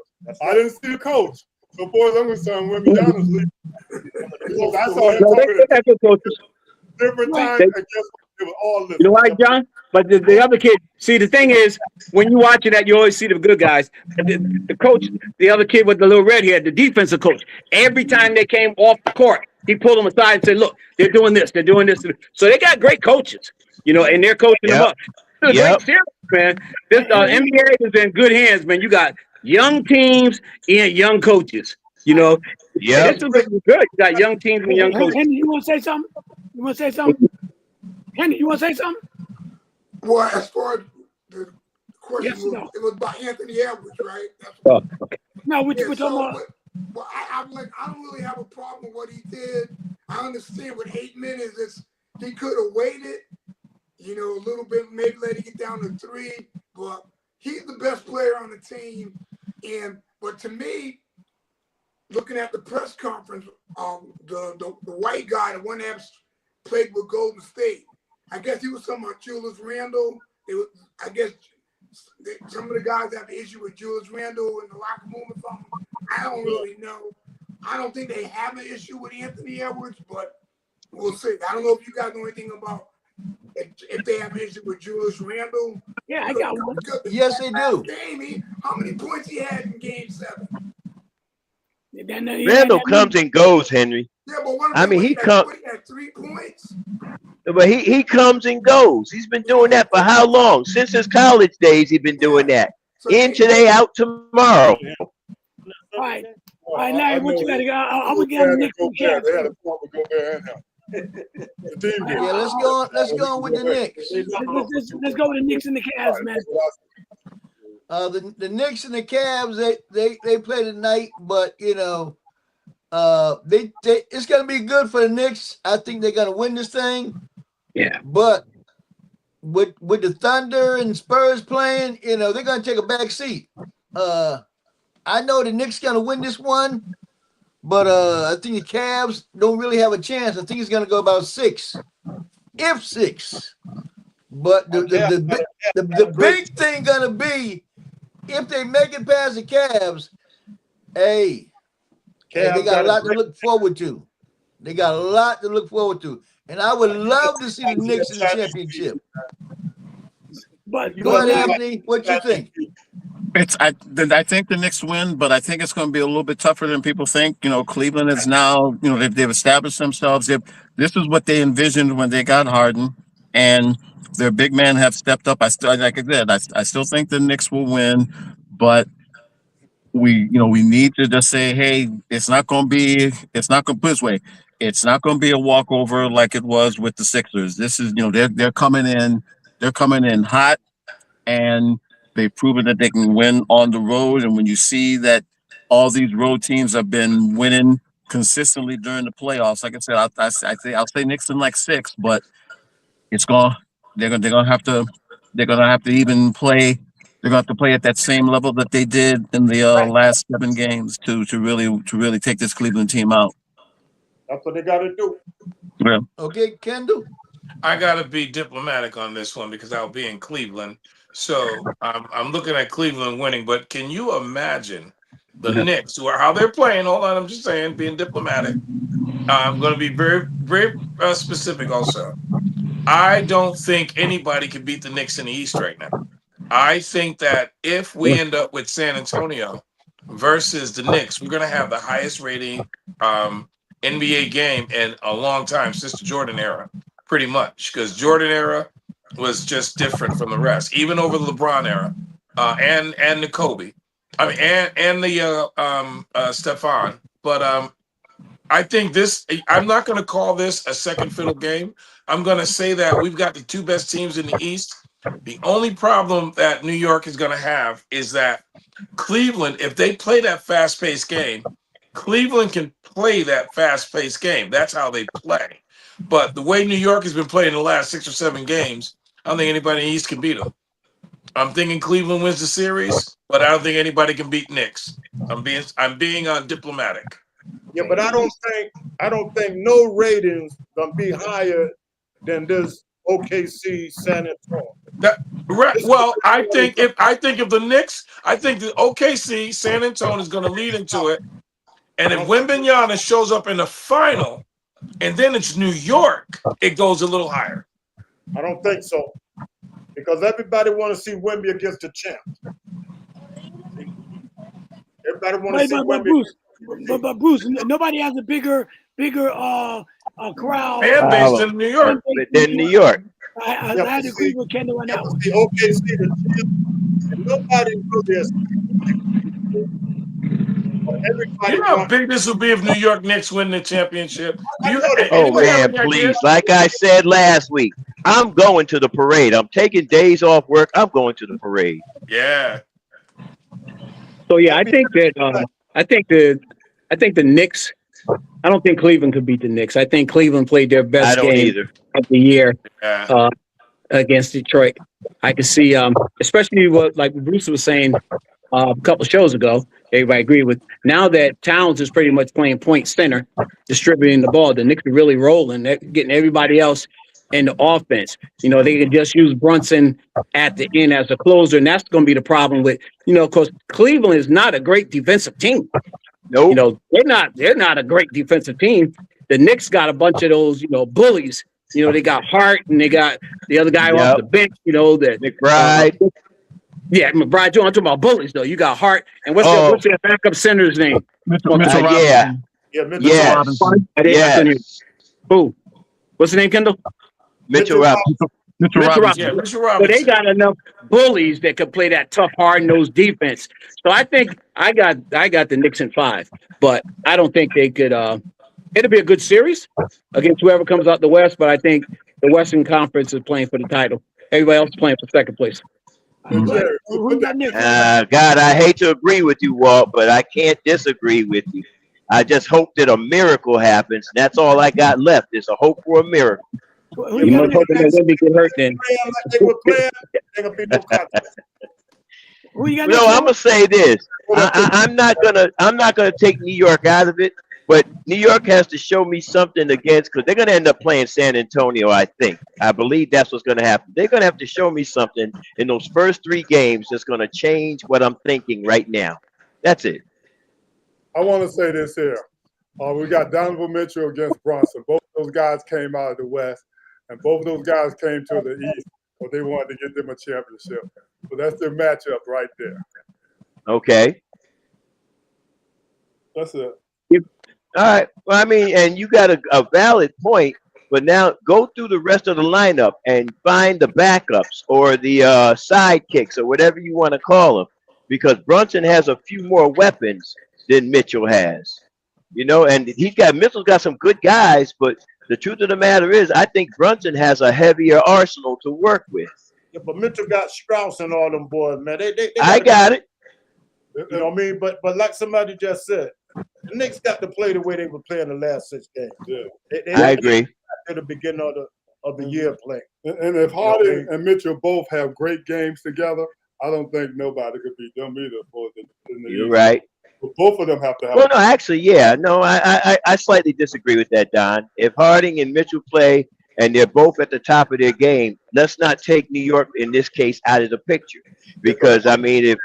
I didn't see the coach. So, boys, I'm concerned Wimbeana's leader. Because I saw him talking to different times. And guess what? They were all listening. You know why, John? But the other kid, see, the thing is, when you watching that, you always see the good guys. The coach, the other kid with the little red hair, the defensive coach, every time they came off the court, he pulled them aside and said, look, they're doing this, they're doing this. So they got great coaches, you know, and they're coaching them up. It's a great series, man. This NBA is in good hands, man. You got young teams and young coaches, you know. Yeah. This is good. You got young teams and young coaches. Henry, you want to say something? You want to say something? Henry, you want to say something? Well, as far as the question it was about Anthony Edwards, right? Okay. No, what you were talking about? Well, I'm like, I don't really have a problem with what he did. I understand with 8 minutes, he could have waited, you know, a little bit, maybe let it get down to 3. But he's the best player on the team. But to me, looking at the press conference, the white guy, the one that played with Golden State, I guess he was talking about Julius Randle. I guess some of the guys have an issue with Julius Randle in the locker room or something. I don't really know. I don't think they have an issue with Anthony Edwards, but we'll see. I don't know if you guys know anything about if they have an issue with Julius Randle. Yeah, I got one. Yes, they do. Game, how many points he had in Game 7? Randall comes and goes, Henry. Yeah, but what I mean, he comes, had 3 points. but he comes and goes. He's been doing that for how long? Since his college days, he's been doing that. So In today, out tomorrow. All right, Larry, what you got to go? I'm gonna get Nick from They had a point with Gobert in there. The team did. Yeah, let's go on. Let's go on with the Knicks. Let's go with the Knicks and the Cavs, man. The Knicks and the Cavs, they play tonight, but you know, they it's gonna be good for the Knicks. I think they're gonna win this thing. Yeah. But with the Thunder and Spurs playing, you know, they're gonna take a back seat. I know the Knicks gonna win this one, but I think the Cavs don't really have a chance. I think it's gonna go about 6, if 6. But the big thing gonna be if they make it past the Cavs. Hey, they got a lot to look forward to. They got a lot to look forward to, and I would love to see the Knicks in the championship. But Go ahead, Anthony. What you think? I think the Knicks win, but I think it's going to be a little bit tougher than people think. You know, Cleveland is now, you know, they've established themselves. This is what they envisioned when they got Harden, and their big men have stepped up. I still, like I said, I still think the Knicks will win, but we need to just say, hey, it's not going to put this way. It's not going to be a walkover like it was with the Sixers. This is, you know, they're coming in hot, and they've proven that they can win on the road. And when you see that all these road teams have been winning consistently during the playoffs, like I said, I'll say Knicks in like 6, but they're gonna have to even play. They're gonna have to play at that same level that they did in the last 7 games to really take this Cleveland team out. That's what they got to do. Yeah. Okay, Kendall. I gotta be diplomatic on this one because I'll be in Cleveland. So I'm looking at Cleveland winning, but can you imagine the Knicks, how they're playing? Hold on, I'm just saying, being diplomatic. I'm going to be very, very specific also. I don't think anybody can beat the Knicks in the East right now. I think that if we end up with San Antonio versus the Knicks, we're going to have the highest rating NBA game in a long time since the Jordan era, pretty much, because Jordan era was just different from the rest, even over the LeBron era, and the Kobe, I mean, and the Stefan. But I think I'm not going to call this a second fiddle game. I'm going to say that we've got the 2 best teams in the East. The only problem that New York is going to have is that Cleveland, if they play that fast-paced game, Cleveland can play that fast-paced game. That's how they play. But the way New York has been playing the last 6 or 7 games, I don't think anybody in the East can beat them. I'm thinking Cleveland wins the series, but I don't think anybody can beat Knicks. I'm being diplomatic. Yeah, but I don't think no ratings gonna be higher than this OKC San Antonio. Well, I think if the Knicks, I think the OKC San Antonio is going to lead into it, and if Wembanyama shows up in the final, and then it's New York, it goes a little higher. I don't think so, because everybody want to see Wemby against the champ. Everybody want to see Wemby. But Bruce, nobody has a bigger crowd Fan base than New York. Than New York. I had to agree with Kendall on that one. The OKC, the champ, and nobody knows this. You know how big this would be if New York Knicks win the championship? Oh man, please! Like I said last week, I'm going to the parade. I'm taking days off work. I'm going to the parade. Yeah. So yeah, I think the Knicks. I don't think Cleveland could beat the Knicks. I think Cleveland played their best game of the year against Detroit. I can see, especially what like Bruce was saying a couple of shows ago. Everybody agreed with. Now that Towns is pretty much playing point center, distributing the ball, the Knicks are really rolling. They're getting everybody else in the offense. You know, they can just use Brunson at the end as a closer, and that's going to be the problem with, because Cleveland is not a great defensive team. Nope. They're not a great defensive team. The Knicks got a bunch of those, bullies they got Hart and they got the other guy off Yep. the bench. That McBride. yeah, McBride. I'm talking about bullies though. You got Hart and what's their backup center's name? Mitchell Yeah. Robinson. Yeah, Mitchell Yes. Robinson. Yes. Who? What's the name, Kendall? Mitchell Robinson. Mitchell Mitchell Robinson. Yeah, Mitchell So Robinson. they got enough bullies that could play that tough, hard-nosed defense. So I think I got the Knicks in 5, but I don't think they could. It'll be a good series against whoever comes out the West, but I think the Western Conference is playing for the title. Everybody else is playing for second place. Who you got next? God, I hate to agree with you, Walt, but I can't disagree with you. I just hope that a miracle happens. That's all I got left is a hope for a miracle. Who You you got must hope that next? Wemby get hurt then. Playing like they were playing, ain't gonna be no contest. Who you got No, next? I'm gonna say this. I'm not gonna take New York out of it, but New York has to show me something against because they're gonna end up playing San Antonio. I believe that's what's gonna happen. They're gonna have to show me something in those first 3 games that's gonna change what I'm thinking right now. That's it. I want to say this here. We got Donovan Mitchell against Brunson. Both of those guys came out of the West, and both of those guys came to the East, but they wanted to get them a championship. So that's their matchup right there. Okay. That's it. All right. Well, I mean, and you got a valid point, but now go through the rest of the lineup and find the backups or the sidekicks or whatever you want to call them, because Brunson has a few more weapons than Mitchell has. And Mitchell's got some good guys, but the truth of the matter is, I think Brunson has a heavier arsenal to work with. Yeah, but Mitchell got Strauss and all them boys, man. They I got it. You know what I mean? But like somebody just said, the Knicks got to play the way they were playing the last 6 games. Yeah. I agree. At the beginning of the year playing. And if Harden and Mitchell both have great games together, I don't think nobody could beat them either. You're right. But both of them have to have. Well, no, actually, yeah. No, I slightly disagree with that, Don. If Harding and Mitchell play and they're both at the top of their game, let's not take New York in this case out of the picture. Because I mean, if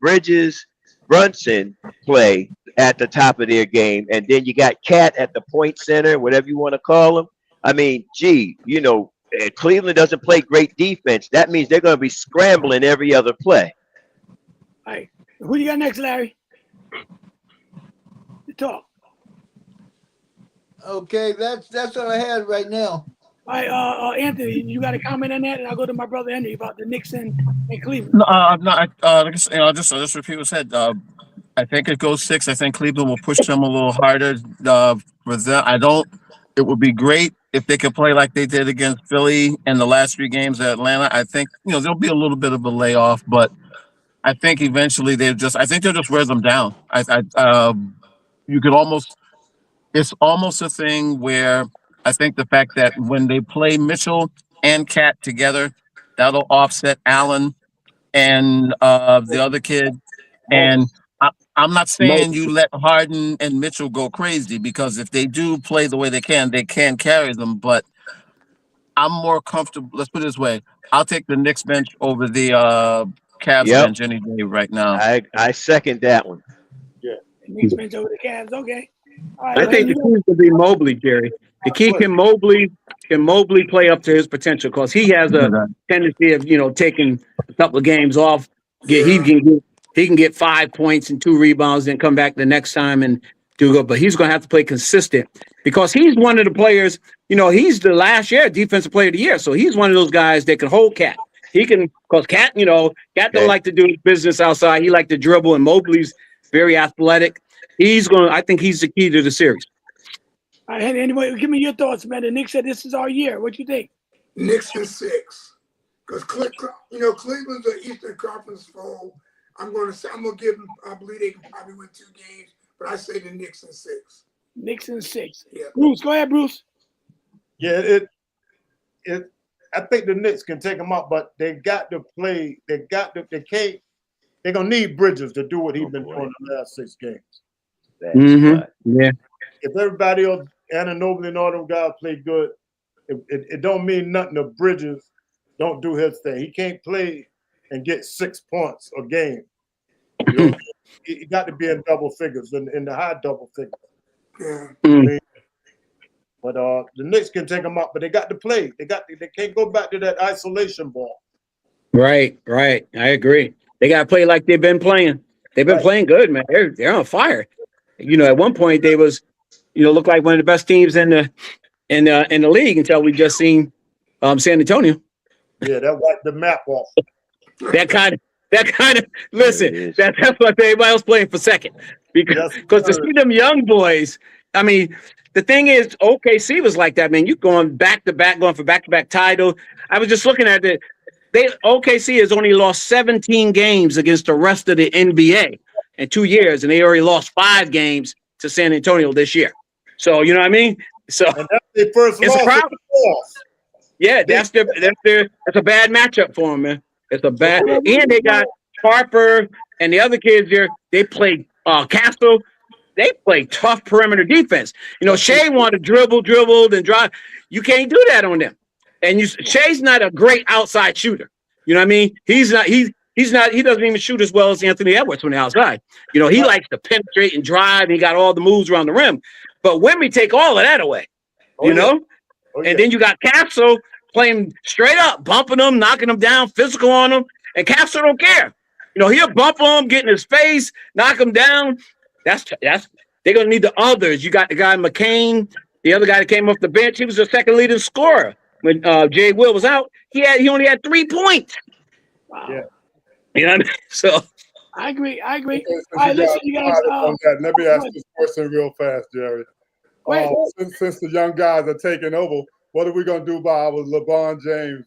Bridges, Brunson play at the top of their game, and then you got Cat at the point center, whatever you want to call him. I mean, Cleveland doesn't play great defense. That means they're going to be scrambling every other play. All right. Who you got next, Larry? You talk. Okay, that's what I had right now. All right, Anthony, you got a comment on that? And I'll go to my brother Henry about the Knicks and Cleveland. No, I'll just repeat what I said. I think it goes 6. I think Cleveland will push them a little harder. For them, it would be great if they could play like they did against Philly in the last 3 games at Atlanta. I think there'll be a little bit of a layoff, but I think eventually they'll just wear them down. You could almost. It's almost a thing where I think the fact that when they play Mitchell and Cat together, that'll offset Allen and the other kid. And I'm not saying you let Harden and Mitchell go crazy, because if they do play the way they can carry them. But I'm more comfortable. Let's put it this way. I'll take the Knicks bench over the Cavs bench any day right now. I second that one. Yeah. Knicks bench over the Cavs. Okay. All right, I think the key will be Mobley, Jerry. The key can Mobley play up to his potential, because he has a tendency of taking a couple of games off. He can get 5 points and 2 rebounds, then come back the next time and do good. But he's going to have to play consistent, because he's one of the players. He's the last year defensive player of the year, so he's one of those guys that can hold Cat. He can, because Cat don't like to do his business outside. He like to dribble, and Mobley's very athletic. I think he's the key to the series. All right, anyway, give me your thoughts, man. The Knicks said this is our year. What you think? Knicks in 6. Because Cleveland's an Eastern Conference foe. I'm gonna give them. I believe they can probably win 2 games, but I say the Knicks in 6. Knicks in 6. Yeah. Bruce, go ahead, Bruce. Yeah, I think the Knicks can take them out, but they got to play. They're gonna need Bridges to do what he's been doing the last 6 games. Yeah. If everybody else, Anunoby and all them guys play good, it don't mean nothing if Bridges don't do his thing. He can't play and get 6 points a game. He got to be in double figures, in the high double figures. Yeah. Mm. But the Knicks can take them out, but they got to play. They can't go back to that isolation ball. Right. I agree. They got to play like they've been playing. They've been playing good, man. They're on fire. At one point they was, looked like one of the best teams in the league until we just seen San Antonio. Yeah, that wiped the map off. That kind of listen. That's what everybody else playing for second because to see them young boys. I mean, the thing is, OKC was like that, man. You going back to back, going for back to back title. I was just looking at it. OKC has only lost 17 games against the rest of the NBA in 2 years, and they already lost 5 games to San Antonio this year. So you know what I mean. So and that's their first it's loss. a problem. Yeah, that's a bad matchup for them, man. It's a bad, and they got Harper and the other kids here. They play Castle. They play tough perimeter defense. Shea wanted to dribble, and drive. You can't do that on them. And Shea's not a great outside shooter. You know what I mean? He's not. He doesn't even shoot as well as Anthony Edwards from the outside. He likes to penetrate and drive. He got all the moves around the rim. But Wemby take all of that away. And then you got Capsule playing straight up, bumping them, knocking them down, physical on them. And Capsule don't care. He'll bump them, get in his face, knock them down. That's they're gonna need the others. You got the guy McCain, the other guy that came off the bench. He was the second leading scorer when Jay Will was out. He only had 3 points. Wow. Yeah. You know what I mean? So I agree. All right, listen, you guys. Let me ask this question real fast, Jerry. Since the young guys are taking over, what are we gonna do about our LeBron James?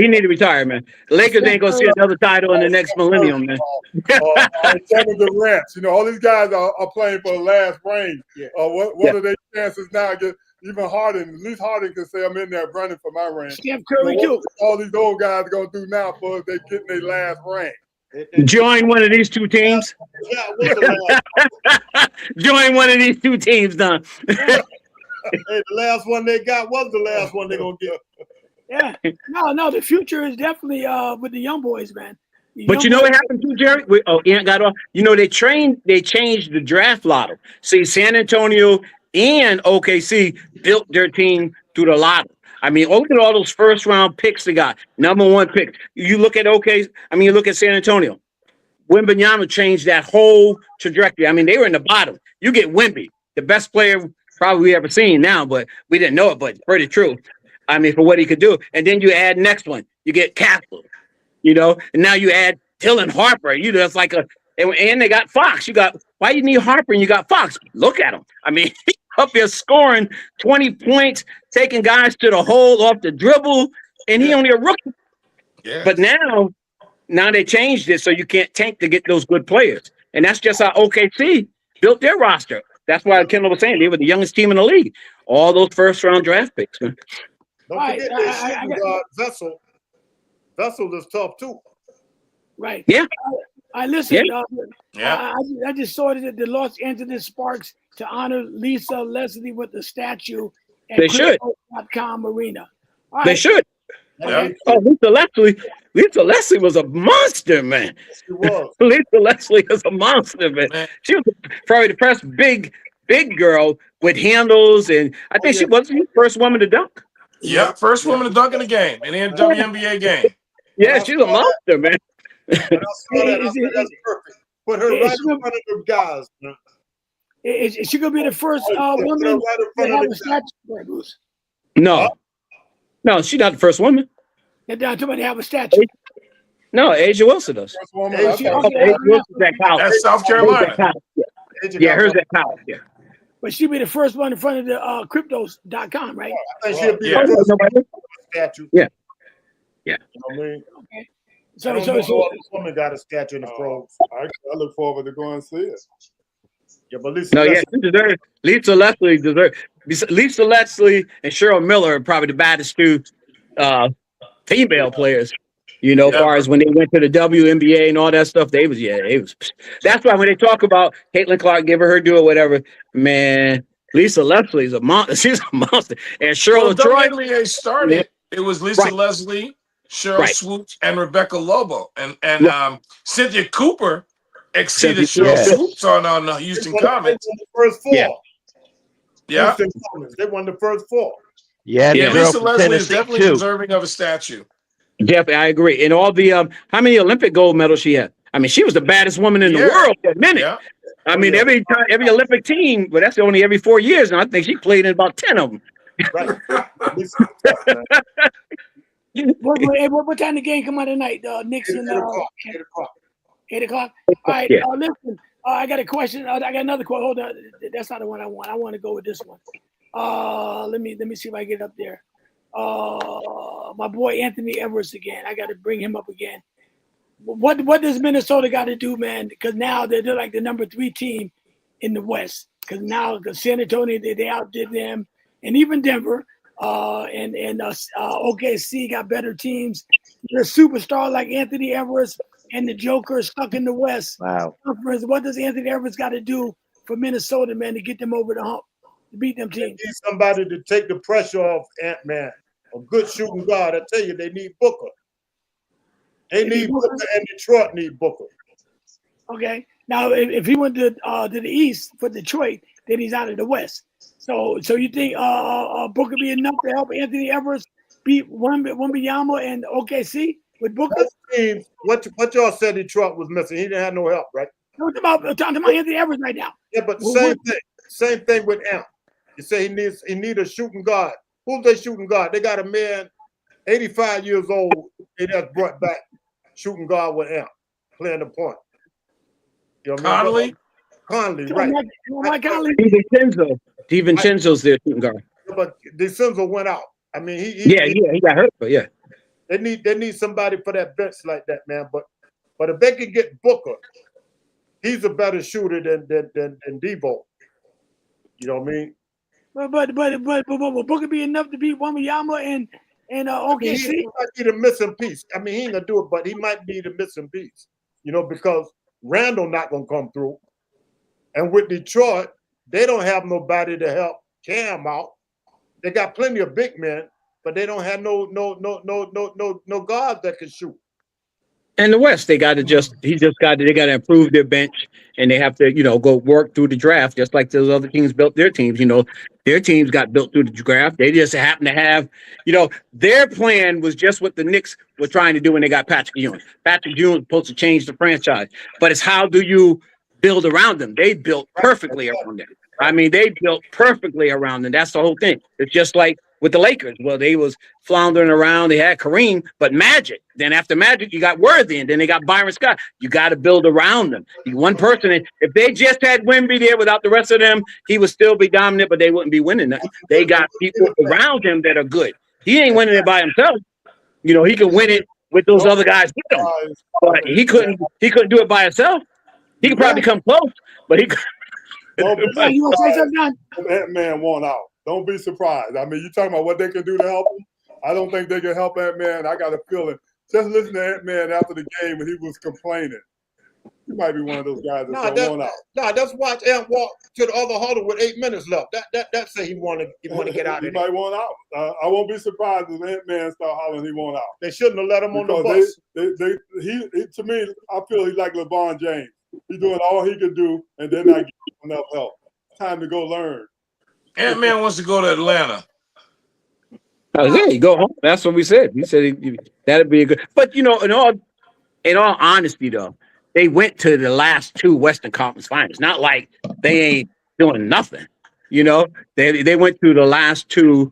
He need to retire, man. The Lakers ain't gonna see another title in the next millennium, man. Kevin Durant, all these guys are playing for the last ring. What are their chances now? Even Harden, at least Harden can say I'm in there running for my ring. Steph Curry too. All these old guys are gonna do now for us, they getting their last ring. Join one of these 2 teams. Join one of these 2 teams, Don. Hey, the last one they got was the last one they're gonna get. Yeah. No, the future is definitely with the young boys, man. But you know what happened too, Jerry? Ant got off. They changed the draft lotto. See, San Antonio and OKC built their team through the lotto. I mean, look at all those first round picks they got. Number 1 pick. You look at you look at San Antonio. Wembanyama changed that whole trajectory. I mean, they were in the bottom. You get Wemby, the best player probably we ever seen now, but we didn't know it, but pretty true. I mean, for what he could do. And then you add next one. You get Castle, and now you add Dylan Harper. It's like and they got Fox. Why you need Harper and you got Fox? Look at him. I mean, up there scoring 20 points, taking guys to the hole off the dribble, and he only a rookie. Yeah. But now they changed it so you can't tank to get those good players. And that's just how OKC built their roster. That's why Kendall was saying they were the youngest team in the league. All those first-round draft picks, man. Don't forget Vessel. Vessel is tough too. Right. Yeah. I listen. Yeah. I just saw that the Los Angeles Sparks to honor Lisa Leslie with the statue at They should. Crypto.com arena. All right. They should. Yeah. Oh, Lisa Leslie was a monster, man. She was. Lisa Leslie was a monster, man. She was probably the first big girl with handles, and I think she was the first woman to dunk. Yeah, first woman to dunk in the game, in the WNBA game. Yeah, she's a monster, man. That's perfect. Put her right in front of them guys. Is she gonna be the first woman to have a statue? No, she's not the first woman. They're down to have a statue. No, Asia Wilson does. Asia Wilson's at college. That's South Carolina. Yeah, hers at college. Yeah. But she'll be the first one in front of the cryptos.com, right? I think she'll be the first statue. Yeah. You know what I mean? Okay. So woman got a statue in the pros. I look forward to going and see it. Yeah, but Lisa Lisa Leslie deserves. Lisa Leslie and Cheryl Miller are probably the baddest 2 female players. As far as when they went to the WNBA and all that stuff, they was. That's why when they talk about Caitlin Clark, give her due or whatever, man, Lisa Leslie is a monster. She's a monster. And Cheryl LaTroy. WNBA started. It was Lisa Leslie, Cheryl Swoops, and Rebecca Lobo, and Cynthia Cooper exceeded Cheryl Swoops on Houston Comets. First 4. Yeah. Houston Rockets. They won the first 4. Yeah, the Yeah, girl Lisa from Leslie is Tennessee definitely too. deserving of a statue. Definitely, I agree. And all the how many Olympic gold medals she had? I mean, she was the baddest woman in the Yeah. world for a minute. Yeah. I Oh, mean, yeah. every Olympic team, but that's only every 4 years, and I think she played in about 10 of them. Right. Lisa was tough, man. What time the game come out tonight? Knicks 8 and o'clock. 8 o'clock. 8 o'clock. All right. Yeah. Listen. I got a question. I got another question. Hold on. That's not the one I want. I want to go with this one. Let me see if I get up there. My boy Anthony Edwards again. I got to bring him up again. What does Minnesota got to do, man? Because now they're like the number 3 team in the West. Because now San Antonio they outdid them, and even Denver. And OKC got better teams. Your superstar like Anthony Edwards and the Joker stuck in the West. Wow. Conference. What does Anthony Edwards got to do for Minnesota, man, to get them over the hump, to beat them They teams? need somebody to take the pressure off Ant-Man. A good shooting guard. I tell you, they need Booker. They need Booker, and Detroit need Booker. Okay. Now, if he went to the East for Detroit, then he's out of the West. So you think Booker be enough to help Anthony Edwards beat Wembanyama and OKC with Booker? Those teams, what y'all said Detroit was missing. He didn't have no help, right? I'm talking about Anthony Edwards right now. Yeah, but Well, same thing. Same thing with Ant. You say he need a shooting guard. Who's their shooting guard? They got a man, 85 years old. They just brought back shooting guard with Ant, playing the point. You know what I mean? Conley, right? Mike Conley. DiVincenzo's their shooting guard. But DeCenzo went out. I mean, He got hurt, but yeah. They need somebody for that bench like that, man. But if they can get Booker, he's a better shooter than Devo. You know what I mean? But will Booker be enough to beat Wembanyama and OKC? He might be the missing piece. I mean, he ain't gonna do it, but he might be the missing piece. You know, because Randall not gonna come through, and with Detroit, they don't have nobody to help Cam out. They got plenty of big men, but they don't have no guards that can shoot. And the West, they got to improve their bench, and they have to, go work through the draft, just like those other teams built their teams. Their teams got built through the draft. They just happen to have, their plan was just what the Knicks were trying to do when they got Patrick Ewing. Patrick Ewing was supposed to change the franchise, but it's how do you build around them? They built perfectly around them. I mean, they built perfectly around them. That's the whole thing. It's just like with the Lakers. Well, they was floundering around. They had Kareem, but Magic. Then after Magic, you got Worthy, and then they got Byron Scott. You got to build around them. One person, if they just had Wemby there without the rest of them, he would still be dominant, but they wouldn't be winning that. They got people around him that are good. He ain't winning it by himself. He can win it with those other guys with him. But he couldn't do it by himself. He could probably come close, but he could. You want to say something, John? Ant-Man won out. Don't be surprised. I mean, you talking about what they can do to help him? I don't think they can help Ant-Man. I got a feeling. Just listen to Ant-Man after the game when he was complaining. He might be one of those guys that's won out. No, just watch Ant walk to the other huddle with 8 minutes left. That say he want to get out of He there. might want out. I won't be surprised if Ant-Man start hollering he want out. They shouldn't have let him on the Because bus. he to me, I feel he's like LeBron James. He's doing all he could do, and then not getting enough help. Time to go learn. Ant-Man wants to go to Atlanta. Oh, yeah, you go home. That's what we said. We said that'd be a good. But in all honesty, though, they went to the last 2 Western Conference Finals. Not like they ain't doing nothing. They went through the last 2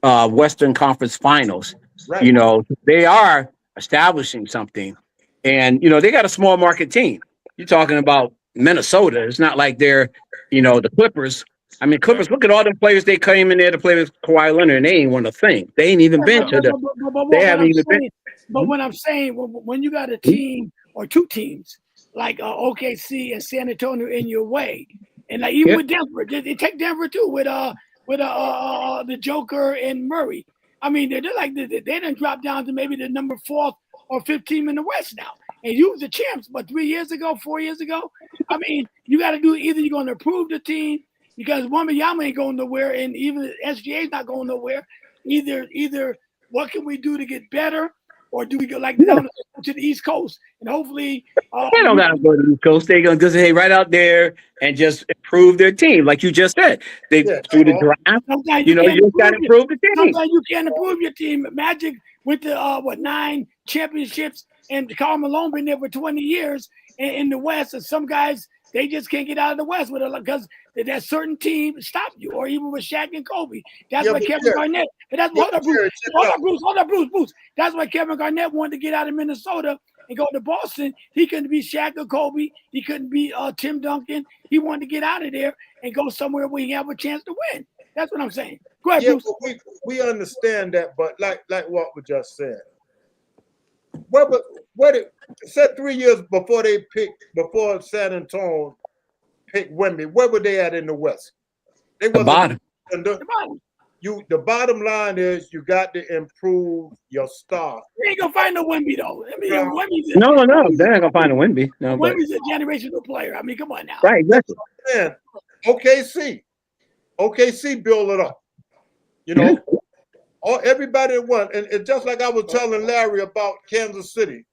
Western Conference Finals. Right. They are establishing something, and they got a small market team. You're talking about Minnesota. It's not like they're, the Clippers. I mean, Clippers, look at all the players they came in there to play with Kawhi Leonard, and they ain't won a thing. They ain't even been to the. They haven't even been. But what I'm saying, when you got a team or 2 teams like OKC and San Antonio in your way, and like even with Denver, they take Denver too with the Joker and Murray. I mean, they're like they done drop down to maybe the number 4th or 5th team in the West now. And you was the champs, but 3 years ago, 4 years ago. I mean, you got to do either you're going to improve the team because Wembanyama ain't going nowhere, and even SGA is not going nowhere. Either what can we do to get better, or do we go like down to the East Coast and hopefully? They don't got to go to the East Coast. They're going to stay right out there and just improve their team, like you just said. They through the draft. Sometimes You just got to improve the team. Sometimes you can't improve your team. Magic with the 9 championships, and Karl Malone been there for 20 years in the West, and some guys they just can't get out of the West with it because that certain team stop you, or even with Shaq and Kobe. That's why Kevin Garnett. But that's hold up, Bruce. That's why Kevin Garnett wanted to get out of Minnesota and go to Boston. He couldn't be Shaq or Kobe. He couldn't be Tim Duncan. He wanted to get out of there and go somewhere where he have a chance to win. That's what I'm saying. Go ahead, Bruce. But we understand that, but like what we just said. What it said 3 years before San Antonio picked Wemby, where were they at in the West? They the bottom. The bottom line is you got to improve your star. You ain't gonna find no Wemby though. I mean, Wemby's no, they're not gonna find a Wemby. No, Wemby's a generational player. I mean, come on now. Right, exactly. Man, OKC build it up. Everybody won, and just like I was telling Larry about Kansas City.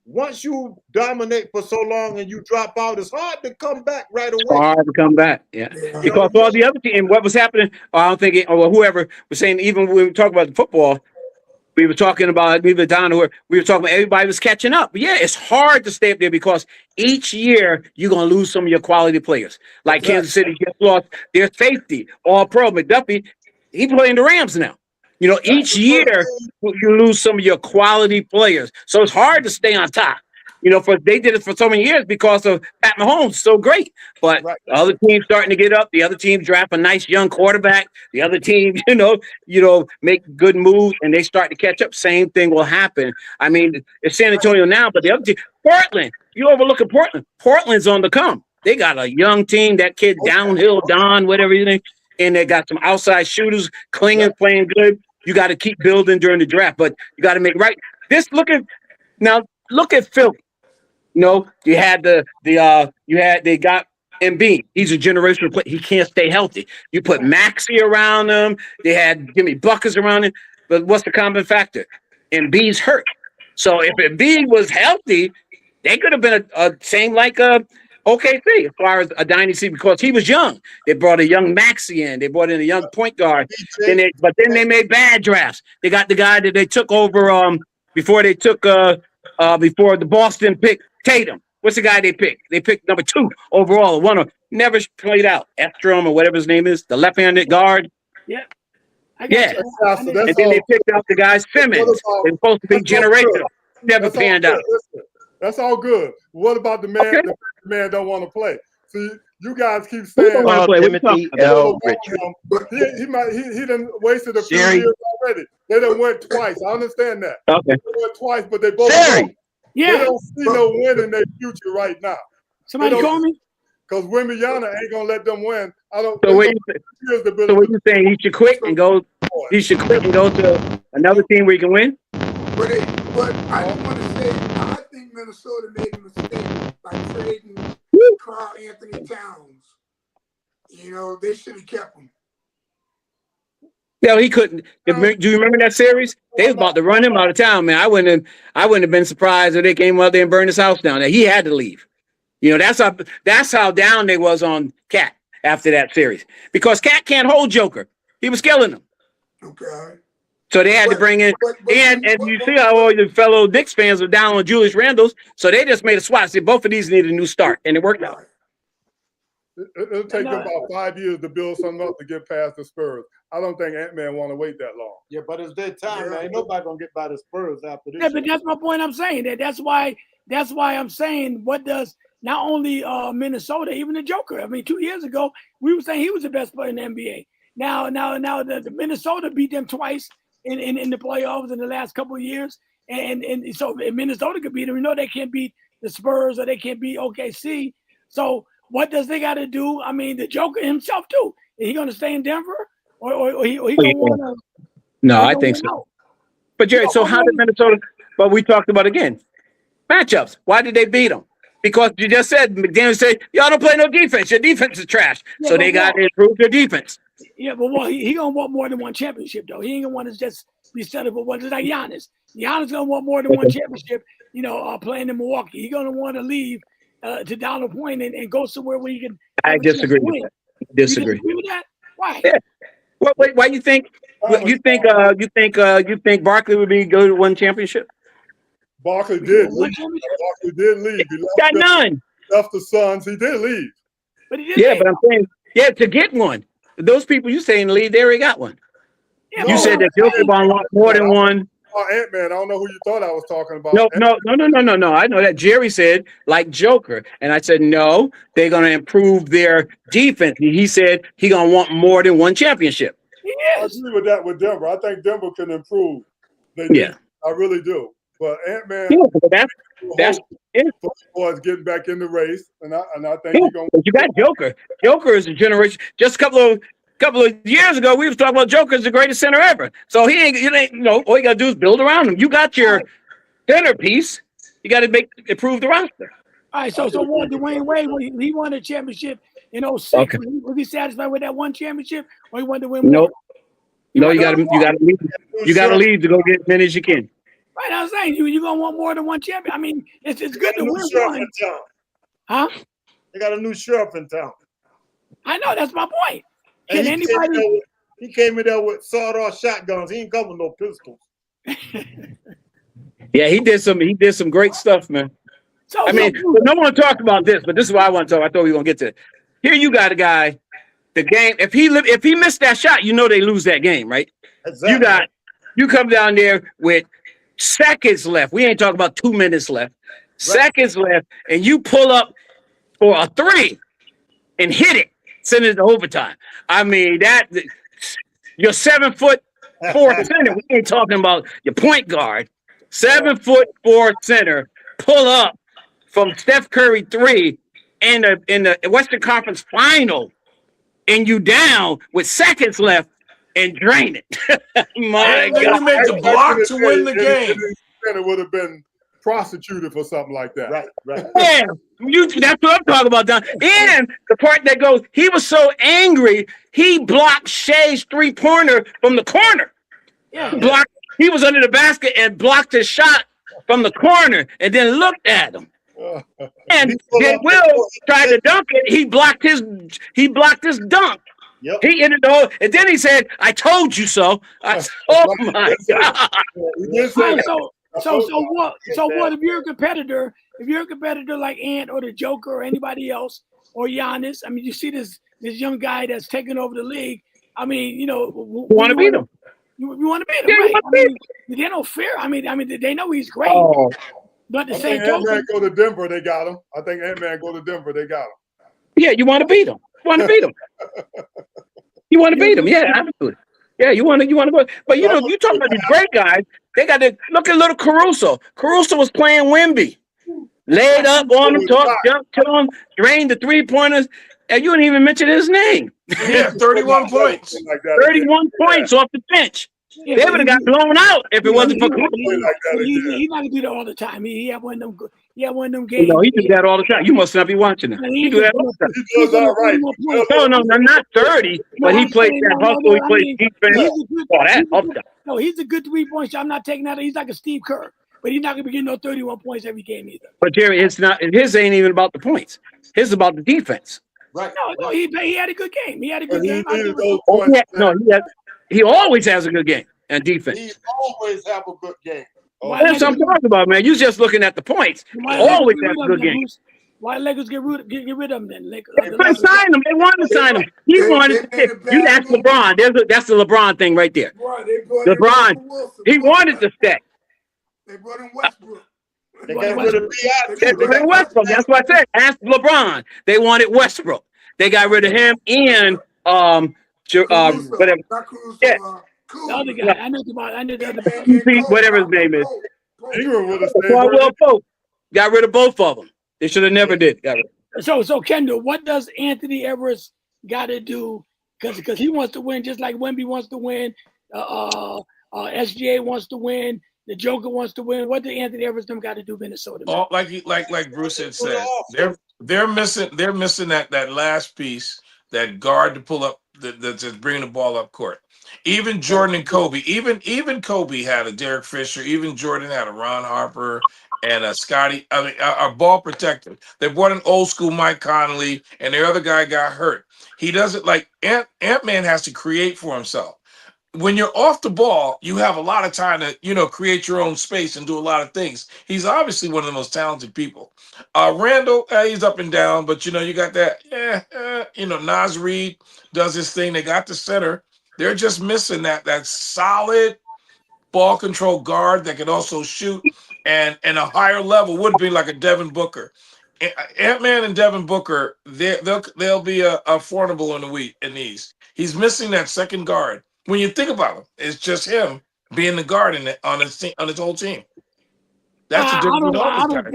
Once you dominate for so long and you drop out, it's hard to come back right away. It's hard to come back, yeah. Because all the other team, what was happening, I don't think, or whoever was saying, even when we talk about the football, we were talking about, we were talking about everybody was catching up. But yeah, it's hard to stay up there because each year you're going to lose some of your quality players. Like Kansas City gets lost their safety, All-Pro McDuffie, he playing the Rams now. Each year you lose some of your quality players. So it's hard to stay on top. They did it for so many years because of Pat Mahomes, so great. But the other team's starting to get up. The other team draft a nice young quarterback. The other team, make good moves and they start to catch up. Same thing will happen. I mean, it's San Antonio now, but the other team, Portland, you overlook at Portland. Portland's on the come. They got a young team, that kid Downhill, Don, whatever you think. And they got some outside shooters, clinging, playing good. You got to keep building during the draft, but you got to make right. Look at Philly. You had they got Embiid. He's a generational player. He can't stay healthy. You put Maxey around him. They had Jimmy Buckets around him. But what's the common factor? Embiid's hurt. So if Embiid was healthy, they could have been a same like OKC as far as a dynasty because he was young. They brought a young Maxey in. They brought in a young point guard. Then they made bad drafts. They got the guy that they took over before the Boston picked Tatum. What's the guy they picked? They picked number 2 overall. One never played out. Estrom or whatever his name is, the left-handed guard. Yeah. And then they picked out the guy Simmons. They're supposed to be generational. Never panned out. That's all good. What about the man? The man don't want to play. See, you guys keep saying Timothy L. Richard. He done wasted a few years already. They done went twice. I understand that. Okay. They went twice, but they both Yeah. They don't see no win in their future right now. Somebody call me? Because Wembanyama ain't gonna let them win. So what you saying? He should quit and go. He should quit and go to another team where he can win. But I don't want to say. I think Minnesota made a mistake by trading Karl Anthony Towns. They should have kept him. No, he couldn't. Do you remember that series? They was about to run him out of town, man. I wouldn't have been surprised if they came out there and burned his house down. He had to leave. That's how down they was on Cat after that series because Cat can't hold Joker. He was killing him. Okay. So they had to bring in, and you see how all your fellow Knicks fans are down on Julius Randle. So they just made a swap. See, both of these need a new start, and it worked out. It'll take them about 5 years to build something up to get past the Spurs. I don't think Ant-Man want to wait that long. Yeah, but it's their time, man. Ain't nobody gonna get by the Spurs after this. Yeah, but that's my point. I'm saying that's why I'm saying what does not only Minnesota, even the Joker. I mean, 2 years ago we were saying he was the best player in the NBA. Now the Minnesota beat them twice in the playoffs in the last couple of years, and so if Minnesota could beat them, they can't beat the Spurs or they can't beat OKC. So what does they got to do? I mean, the Joker himself too. Is he going to stay in Denver, or he going to want to? No, I think so. Out? But Jerry, so how did Minnesota? But we talked about again matchups. Why did they beat them? Because you just said McDaniel said y'all don't play no defense. Your defense is trash. Yeah, so they got to improve their defense. Yeah, but he gonna want more than one championship though. He ain't gonna want to just be set up for one. Just like Giannis. Giannis gonna want more than one championship. Playing in Milwaukee, he's gonna want to leave to Donald Point and go somewhere where he can. I disagree with that. Disagree. You disagree with that? Why? Yeah. Why you think? You think Barkley would be go to one championship? Barkley did leave. Barkley did leave. He got none. Left the Suns. He did leave. But he did. Yeah, but I'm saying, to get one. Those people you saying leave, they already got one. Yeah, you said that Joker want more than one. Oh, Ant-Man, I don't know who you thought I was talking about. No. I know that Jerry said like Joker, and I said no. They're gonna improve their defense. He said he gonna want more than one championship. I agree with that with Denver. I think Denver can improve. I really do. But Ant-Man, that's boys getting back in the race, and I think he's gonna. You got Joker. Joker is a generation. Just a couple of years ago, we was talking about Joker as the greatest center ever. So he ain't. All you gotta do is build around him. You got your centerpiece. You got to improve the roster. All right. So Dwayne Wade, he won a championship in 06. Okay. Was he satisfied with that one championship, or he wanted to win more? Nope. No, you got to leave. You got to leave to go get as many as you can. Right, I was saying you're gonna want more than one champion. I mean, it's good to win one. Huh? They got a new sheriff in town. I know, that's my point. Can he came in there with sawed-off shotguns. He ain't come with no pistols. Yeah, he did some great stuff, man. No one talked about this, but this is why I want to talk. I thought we were gonna get to it. Here you got a guy. The game. If he missed that shot, they lose that game, right? Exactly. You come down there with seconds left. We ain't talking about 2 minutes left. Right. Seconds left, and you pull up for a three and hit it, send it to overtime. I mean, you're 7'4" center. We ain't talking about your point guard. 7'4" center pull up from Steph Curry three in the Western Conference Final, and you down with seconds left and drain it. My God. You make the block to win the game. It would have been prosecuted for something like that. Right. Yeah, that's what I'm talking about, Don. And the part that goes, he was so angry, he blocked Shea's three-pointer from the corner. Yeah. He was under the basket and blocked his shot from the corner and then looked at him. And then Will tried to dunk it. He blocked his dunk. Yep. He ended the whole, and then he said, "I told you so." Oh my God! So what? If you're a competitor like Ant or the Joker or anybody else or Giannis, I mean, you see this young guy that's taking over the league. I mean, you want to beat him. You want to beat him, right? I mean, they don't fear. I mean, they know he's great. Oh. But the I same think Ant-Man token, go to Denver, they got him. I think Ant-Man go to Denver, they got him. Yeah, you want to beat him. You want to beat him. You want to beat him. Yeah, absolutely. Yeah, you want to go. But you talking about these great guys. They got to look at little Caruso. Caruso was playing Wemby, laid up on him, jumped to him, drained the 3-pointers, and you didn't even mention his name. Yeah, 31 points. 31 points off the bench. They would have got blown out if it wasn't for Caruso. He's not gonna do that all the time. He had one of them games. He do that all the time. You must not be watching it. He do that all the time. He does all right. No, not 30, but he plays that hustle. He plays defense. No, he's a good 3-point shot. I'm not taking that. He's like a Steve Kerr, but he's not gonna be getting no 31 points every game either. But Jerry, his ain't even about the points. His is about the defense. Right. No, he had a good game. He had a good game. He always has a good game and defense. He always have a good game. That's what I'm talking about, man. You're just looking at the points. He always has a good game. Why Lakers get rid of him then? They signed him. They wanted to sign him. He wanted to. You ask LeBron. That's the LeBron thing right there. LeBron. He wanted to stay. They brought in Westbrook. They got rid of Westbrook. That's what I said. Ask LeBron. They wanted Westbrook. They got rid of him and whatever. Yeah. The other guy. I know the other guy. Whatever his name is. Ingram would have stayed. Got rid of both of them. They should have never did. So Kendall, what does Anthony Edwards got to do? Because he wants to win, just like Wemby wants to win. SGA wants to win. The Joker wants to win. What did Anthony Edwards them got to do, Minnesota? Like Bruce had said, they're missing that last piece, that guard to pull up that's just bringing the ball up court. Even Jordan and Kobe, even Kobe had a Derek Fisher. Even Jordan had a Ron Harper and a Scotty. I mean, a ball protector. They brought an old school Mike Conley, and the other guy got hurt. He doesn't like Ant-Man has to create for himself. When you're off the ball, you have a lot of time to, create your own space and do a lot of things. He's obviously one of the most talented people. Randall, he's up and down, but you got that. Nas Reed does his thing. They got the center. They're just missing that solid ball control guard that can also shoot, and a higher level would be like a Devin Booker. Ant-Man and Devin Booker, they'll be affordable in the East. He's missing that second guard. When you think about him, it's just him being the guard on his whole team. That's the difference.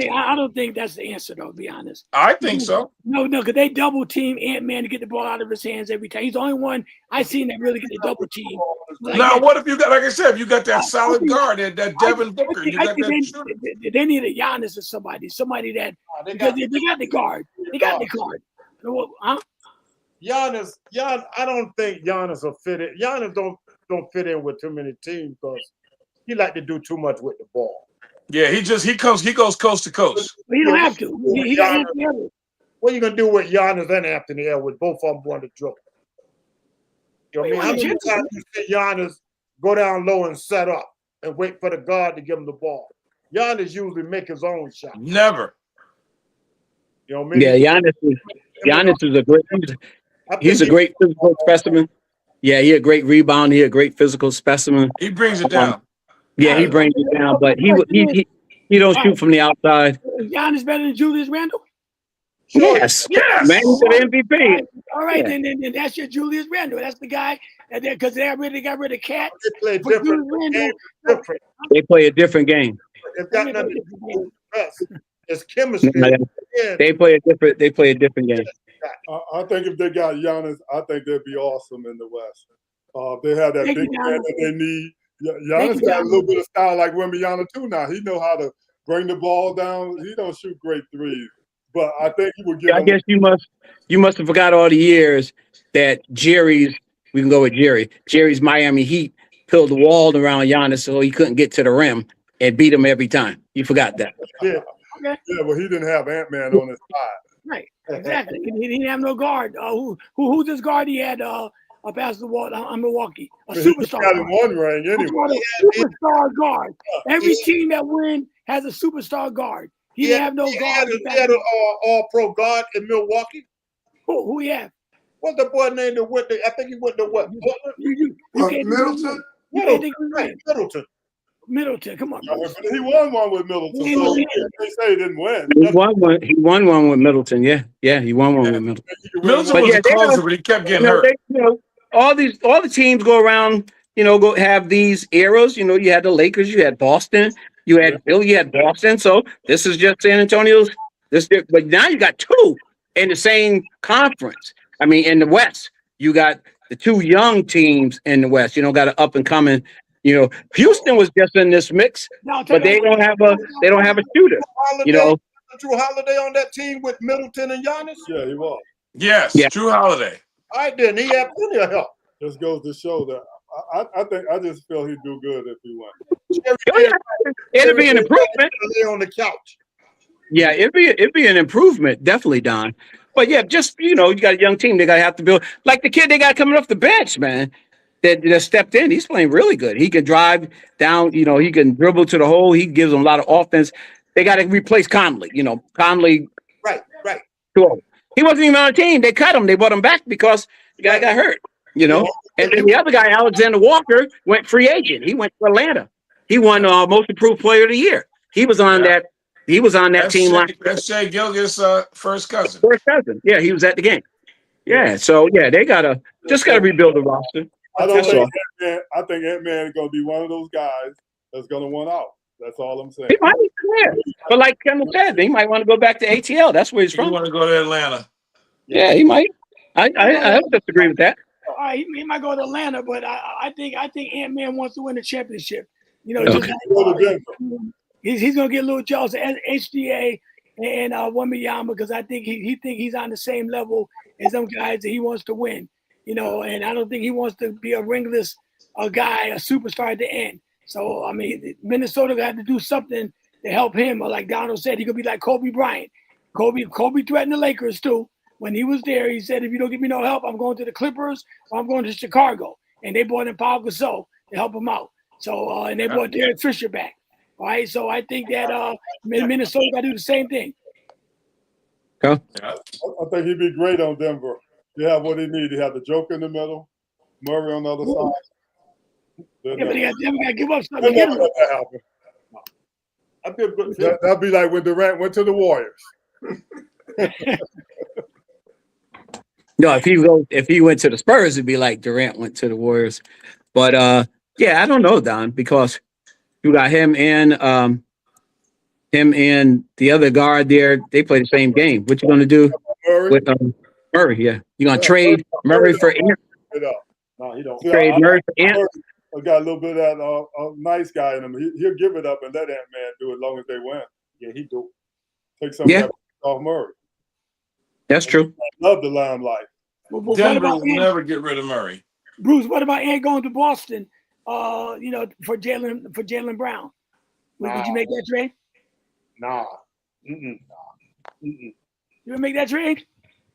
I don't think that's the answer, though, to be honest. I think so. No, because they double team Ant-Man to get the ball out of his hands every time. He's the only one I seen that really get the double team. Now, what if you got, like I said, if you got that solid guard, that Devin Booker, you got that. They need a Giannis or somebody that because they got the guard. They got the guard. Huh? Giannis, I don't think Giannis will fit in. Giannis don't fit in with too many teams because he like to do too much with the ball. Yeah, he goes coast to coast. But he don't have to. He got Anthony Edwards. What are you gonna do with Giannis and Anthony Edwards? Both of them want to dribble. You know what I mean? How many times you see Giannis go down low and set up and wait for the guard to give him the ball? Giannis usually make his own shot. Never. You know what I mean? Yeah, Giannis is a great. He's a great physical specimen. Yeah, he a great rebounder. He a great physical specimen. He brings it down. Yeah, he brings it down, but he don't shoot from the outside. Is Giannis better than Julius Randle? Yes. Man, he's an MVP. All right, then that's your Julius Randle. That's the guy because they already got rid of Cat. They play different. They play a different game. It's got nothing to do with us. It's chemistry. They play a different game. I think if they got Giannis, I think they'd be awesome in the West. They have that big man that they need. Giannis got a little bit of style like Wembanyama too now. He know how to bring the ball down. He don't shoot great threes, but I think he would get. I guess you must have forgot all the years that we can go with Jerry's Miami Heat built the wall around Giannis so he couldn't get to the rim and beat him every time. You forgot that. Yeah. Okay. Yeah, well, he didn't have Ant-Man on his side. Right, exactly. He didn't have no guard. Who's this guard he had past the wall on Milwaukee? A superstar. He got in one ring anyway. Superstar guard. Every team that wins has a superstar guard. He didn't have no guard. He had an all-pro guard in Milwaukee. Who he had? What's the boy named that went to? I think he went to what? Middleton. Middleton, come on. He won one with Middleton. So they say he didn't win. He won one with Middleton. Yeah, he won one with Middleton. Middleton was closer, but he kept getting hurt. All the teams go around. Go have these eras. You had the Lakers, you had Boston, you had Philly, you had Boston. So this is just San Antonio's. But now you got two in the same conference. I mean, in the West, you got the two young teams in the West. Got an up and coming. Houston was just in this mix, but they don't have a shooter. Drew Holiday on that team with Middleton and Giannis. Yeah, he was. Yes, yeah. Drew Holiday. I didn't. He had plenty of help. This goes to show that I just feel he'd do good if he won. It'd be an improvement. On the couch. Yeah, it'd be an improvement, definitely, Don. But yeah, just you got a young team. They gotta have to build like the kid they got coming off the bench, man. That stepped in. He's playing really good. He can drive down. He can dribble to the hole. He gives them a lot of offense. They got to replace Conley. Conley. Right. He wasn't even on the team. They cut him. They brought him back because the guy got hurt. And then the other guy, Alexander Walker, went free agent. He went to Atlanta. He won Most Improved Player of the Year. He was on that. He was on that team. That's Shea Gilgeous' first cousin. Yeah, he was at the game. Yeah. So they gotta rebuild the roster. I think Ant-Man is going to be one of those guys that's going to want out. That's all I'm saying. He might be clear. But like Kendall said, he might want to go back to ATL. That's where he's from. He want to go to Atlanta. Yeah, he might. I don't disagree with that. All right, he might go to Atlanta, but I think Ant-Man wants to win the championship. He's going to get a little jealous of HDA and Wembanyama because I think he's on the same level as them guys that he wants to win. and I don't think he wants to be a ringless guy, a superstar at the end. So, I mean, Minnesota got to do something to help him. Or like Donald said, he could be like Kobe Bryant. Kobe threatened the Lakers too. When he was there, he said, if you don't give me no help, I'm going to the Clippers or I'm going to Chicago. And they brought in Paul Gasol to help him out. So, and they brought Derek Fisher back. All right. So I think that Minnesota got to do the same thing. I think he'd be great on Denver. He have what he need. He have the Joker in the middle, Murray on the other side. Yeah, but they got to give up something. That'd be a good fit. That'd be like when Durant went to the Warriors. No, if he went to the Spurs, it'd be like Durant went to the Warriors. But yeah, I don't know, Don, because you got him and the other guard there. They play the same game. What you gonna do with Murray? Yeah, you gonna trade Murray for Ant? No, he don't. Trade Murray for Ant? I got a little bit of that nice guy in him. He'll give it up and let that man do it as long as they win. Yeah, he do. Take some of that off Murray. That's true. I love the limelight. Denver will never get rid of Murray. Bruce, what about Ant going to Boston? For Jaylen Brown. Would you make that trade? Nah. You would make that trade?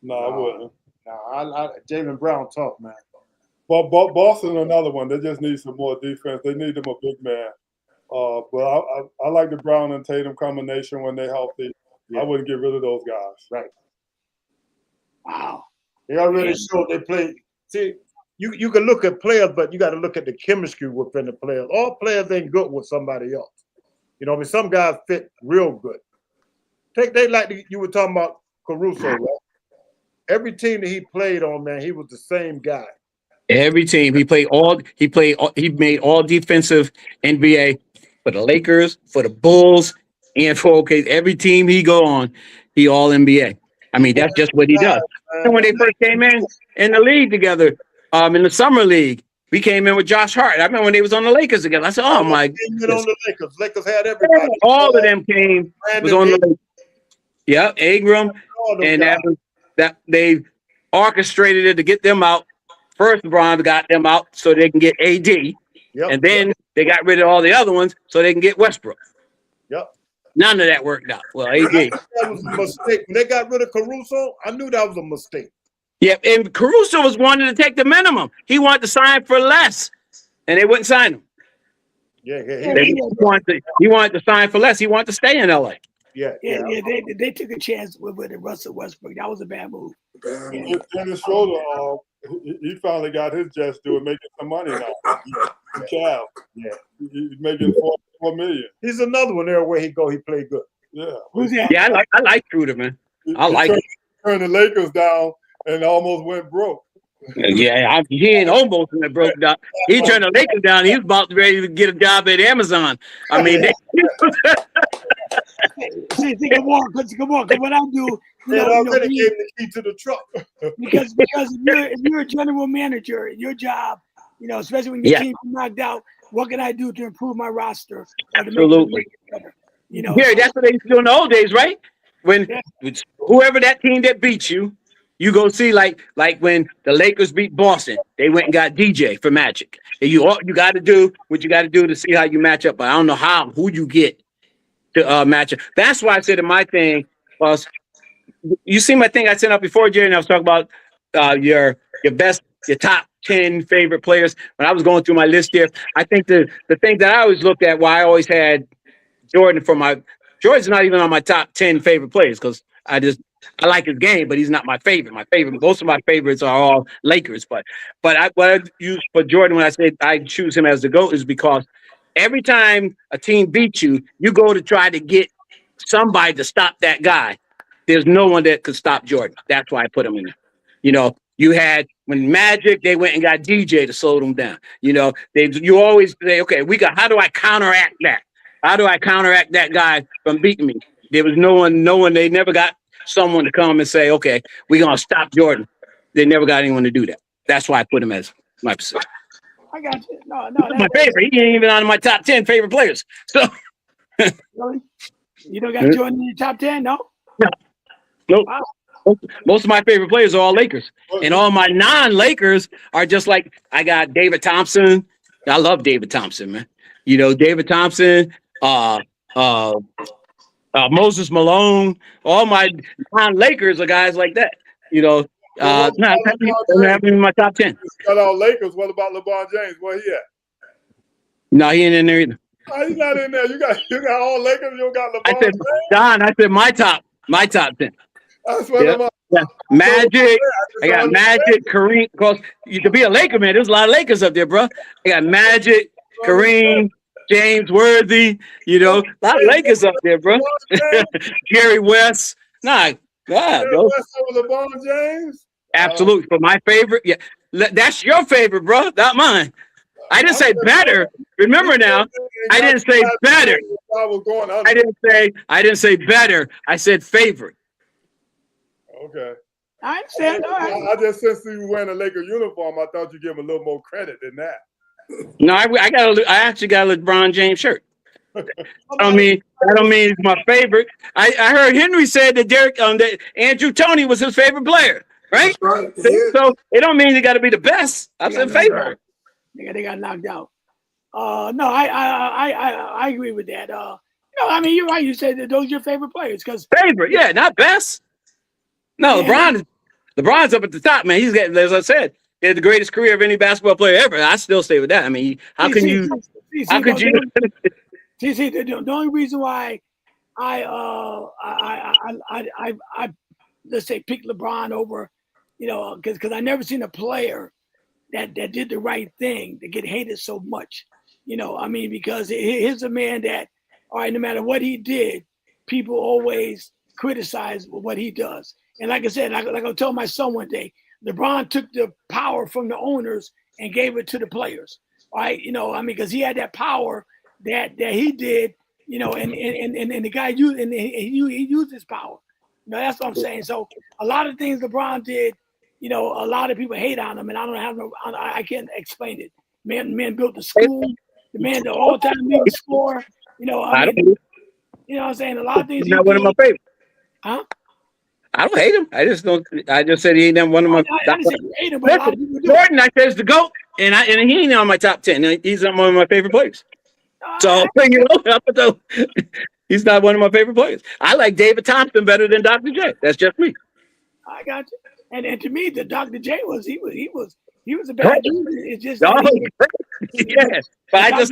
No, I wouldn't. Nah, Jaylen Brown tough, man. But Boston, another one. They just need some more defense. They need them a big man. But I like the Brown and Tatum combination when they're healthy. Yeah. I wouldn't get rid of those guys. Right. Wow. They already showed they play. See, you can look at players, but you got to look at the chemistry within the players. All players ain't good with somebody else. Some guys fit real good. You were talking about Caruso, right? Every team that he played on, man, he was the same guy. Every team he made all defensive NBA for the Lakers, for the Bulls, and for every team he go on, he all NBA. I mean, that's just what he does. And when they first came in the league together, in the summer league, we came in with Josh Hart. I remember when they was on the Lakers together. I said, "Oh my!" On the Lakers had everybody. All of them was on the Lakers. Yeah, Ingram, and that they orchestrated it to get them out. First, LeBron got them out so they can get AD, and then they got rid of all the other ones so they can get Westbrook. Yep. None of that worked out. Well, AD. That was a mistake. When they got rid of Caruso, I knew that was a mistake. Yeah, and Caruso was wanting to take the minimum. He wanted to sign for less, and they wouldn't sign him. Yeah. He wanted to sign for less. He wanted to stay in LA. Yeah. They took a chance with Russell Westbrook. That was a bad move. Dennis Schroeder, he finally got his just due and making some money now. Cal. Yeah. He's making $4 million. He's another one there where he go. He played good. Yeah. Who's that? Yeah, I like Schroeder, man. I like it. Turned the Lakers down and almost went broke. Yeah, he ain't almost went broke down. He turned the Lakers down. He was about ready to get a job at Amazon. I mean, come on. What I do, they already gave the key to the truck. because if you're a general manager, your job, especially when your team's knocked out, what can I do to improve my roster? Absolutely. Better? Gary, that's what they used to do in the old days, right? When whoever that team that beat you, you go see like when the Lakers beat Boston, they went and got DJ for Magic. And you got to do what you got to do to see how you match up. But I don't know who you get to match up. That's why I said in my thing was, you see my thing I sent up before, Jerry, and I was talking about your top 10 favorite players. When I was going through my list here, I think the thing that I always looked at, why I always had Jordan Jordan's not even on my top 10 favorite players because I like his game, but he's not my favorite. Most of my favorites are all Lakers. But what I use for Jordan when I say I choose him as the GOAT is because every time a team beats you, you go to try to get somebody to stop that guy. There's no one that could stop Jordan. That's why I put him in there. You had when Magic, they went and got DJ to slow them down. You always say, okay, how do I counteract that? How do I counteract that guy from beating me? There was no one, they never got someone to come and say, okay, we're going to stop Jordan. They never got anyone to do that. That's why I put him as my position. I got you. No. My favorite. He ain't even on my top 10 favorite players. So, really? You don't got Jordan in your top 10, no? No. Nope. Wow. Most of my favorite players are all Lakers, and all my non-Lakers are just like I got David Thompson. I love David Thompson, man. You know, David Thompson, Moses Malone. All my non-Lakers are guys like that. You know, Well, not what about don't LeBron have him in my top 10. James? Cut out Lakers. What about LeBron James? Where he at? No, he ain't in there either. Oh, he's not in there. You got all Lakers. You don't got I LeBron said, James. Don, I said my top 10. That's what Yeah. I'm. Yeah. Magic. I got understand. Magic, Kareem. Because you could be a Laker, man. There's a lot of Lakers up there, bro. I got Magic, Kareem, James Worthy. You know, a lot of Lakers up there, bro. Jerry West. Nah, God, bro. West over LeBron James. Absolutely. For my favorite, yeah. That's your favorite, bro. Not mine. I didn't say better. Remember now, I didn't say better. I didn't say better. I said favorite. Okay. I understand. All right. I just since you were wearing a Laker uniform, I thought you'd give him a little more credit than that. No, I actually got a LeBron James shirt. I don't mean he's my favorite. I heard Henry said that that Andrew Toney was his favorite player, right? That's right. So it don't mean he got to be the best. I said favorite. They got knocked out. No, I agree with that. I mean, you're right. You said that those are your favorite players because favorite, yeah, not best. No, LeBron's up at the top, man. He's got, as I said, he had the greatest career of any basketball player ever. I still stay with that. I mean, how could you? See, the only reason why I let's say pick LeBron over, because I never seen a player that did the right thing to get hated so much. I mean, because here's a man that, all right, no matter what he did, people always criticize what he does. And like I said, like I told my son one day, LeBron took the power from the owners and gave it to the players. Right? I mean, because he had that power that he did, and the guy used he used his power. That's what I'm saying. So a lot of things LeBron did, a lot of people hate on him, and I can't explain it. Man built the school, the all-time leading scorer. I mean, what I'm saying? A lot of things. He's not one of my favorites. Huh? I don't hate him. I just said he ain't one of my. I didn't say you hate him, but a lot of people do. Jordan, I said is the GOAT, and he ain't on my top 10. He's not one of my favorite players. So he's not one of my favorite players. I like David Thompson better than Dr. J. That's just me. I got you. And to me, the Dr. J was a bad dude. It's just yeah. But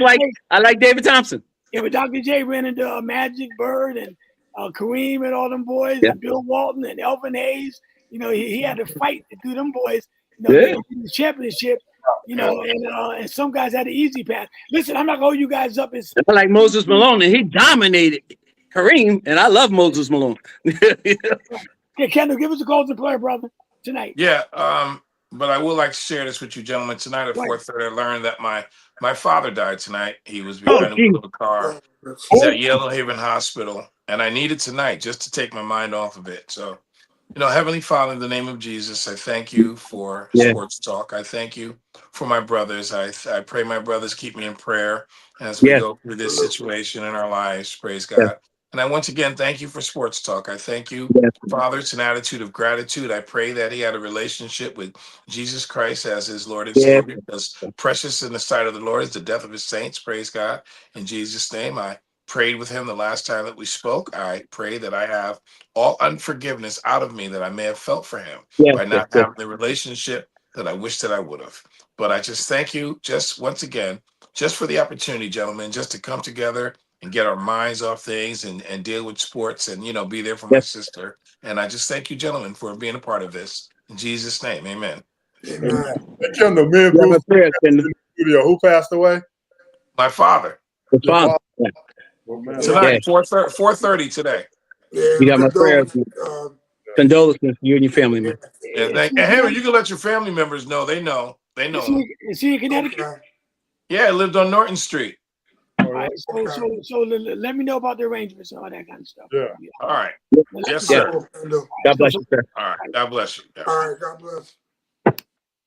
I like David Thompson. Yeah, but Dr. J ran into Magic Bird and Kareem and all them boys, and Bill Walton and Elvin Hayes. He had to fight to do them boys. The championship. And some guys had an easy path. Listen, I'm not gonna hold you guys up. I like Moses Malone, and he dominated Kareem, and I love Moses Malone. Okay, Kendall, give us a closing player, brother, tonight. Yeah, but I would like to share this with you, gentlemen. Tonight at 4:30, I learned that my father died tonight. He was behind the wheel of a car. He's at Yellow Haven Hospital, and I needed tonight just to take my mind off of it. So, Heavenly Father, in the name of Jesus, I thank you for Sports Talk. I thank you for my brothers. I pray my brothers keep me in prayer as we go through this situation in our lives. Praise God. And I once again thank you for Sports Talk. I thank you, Father. It's an attitude of gratitude. I pray that he had a relationship with Jesus Christ as his Lord and Savior, because precious in the sight of the Lord is the death of his saints. Praise God. In Jesus' name, I prayed with him the last time that we spoke. I pray that I have all unforgiveness out of me that I may have felt for him by not having the relationship that I wish that I would have. But I just thank you just once again, just for the opportunity, gentlemen, just to come together and get our minds off things and deal with sports and, be there for my sister. And I just thank you, gentlemen, for being a part of this. In Jesus' name, amen. Amen. Kendall, me and Bruce in the studio. Who passed away? My father. Father. Tonight, 4:30 today. You got my prayers. Condolences to you and your family, man. And Henry, you can let your family members know. They know. Is he in Connecticut? Yeah, I lived on Norton Street. All right, so let me know about the arrangements and all that kind of stuff. Yeah. All right. Yes, sir. God bless you, sir. All right. God bless you. All right. God bless.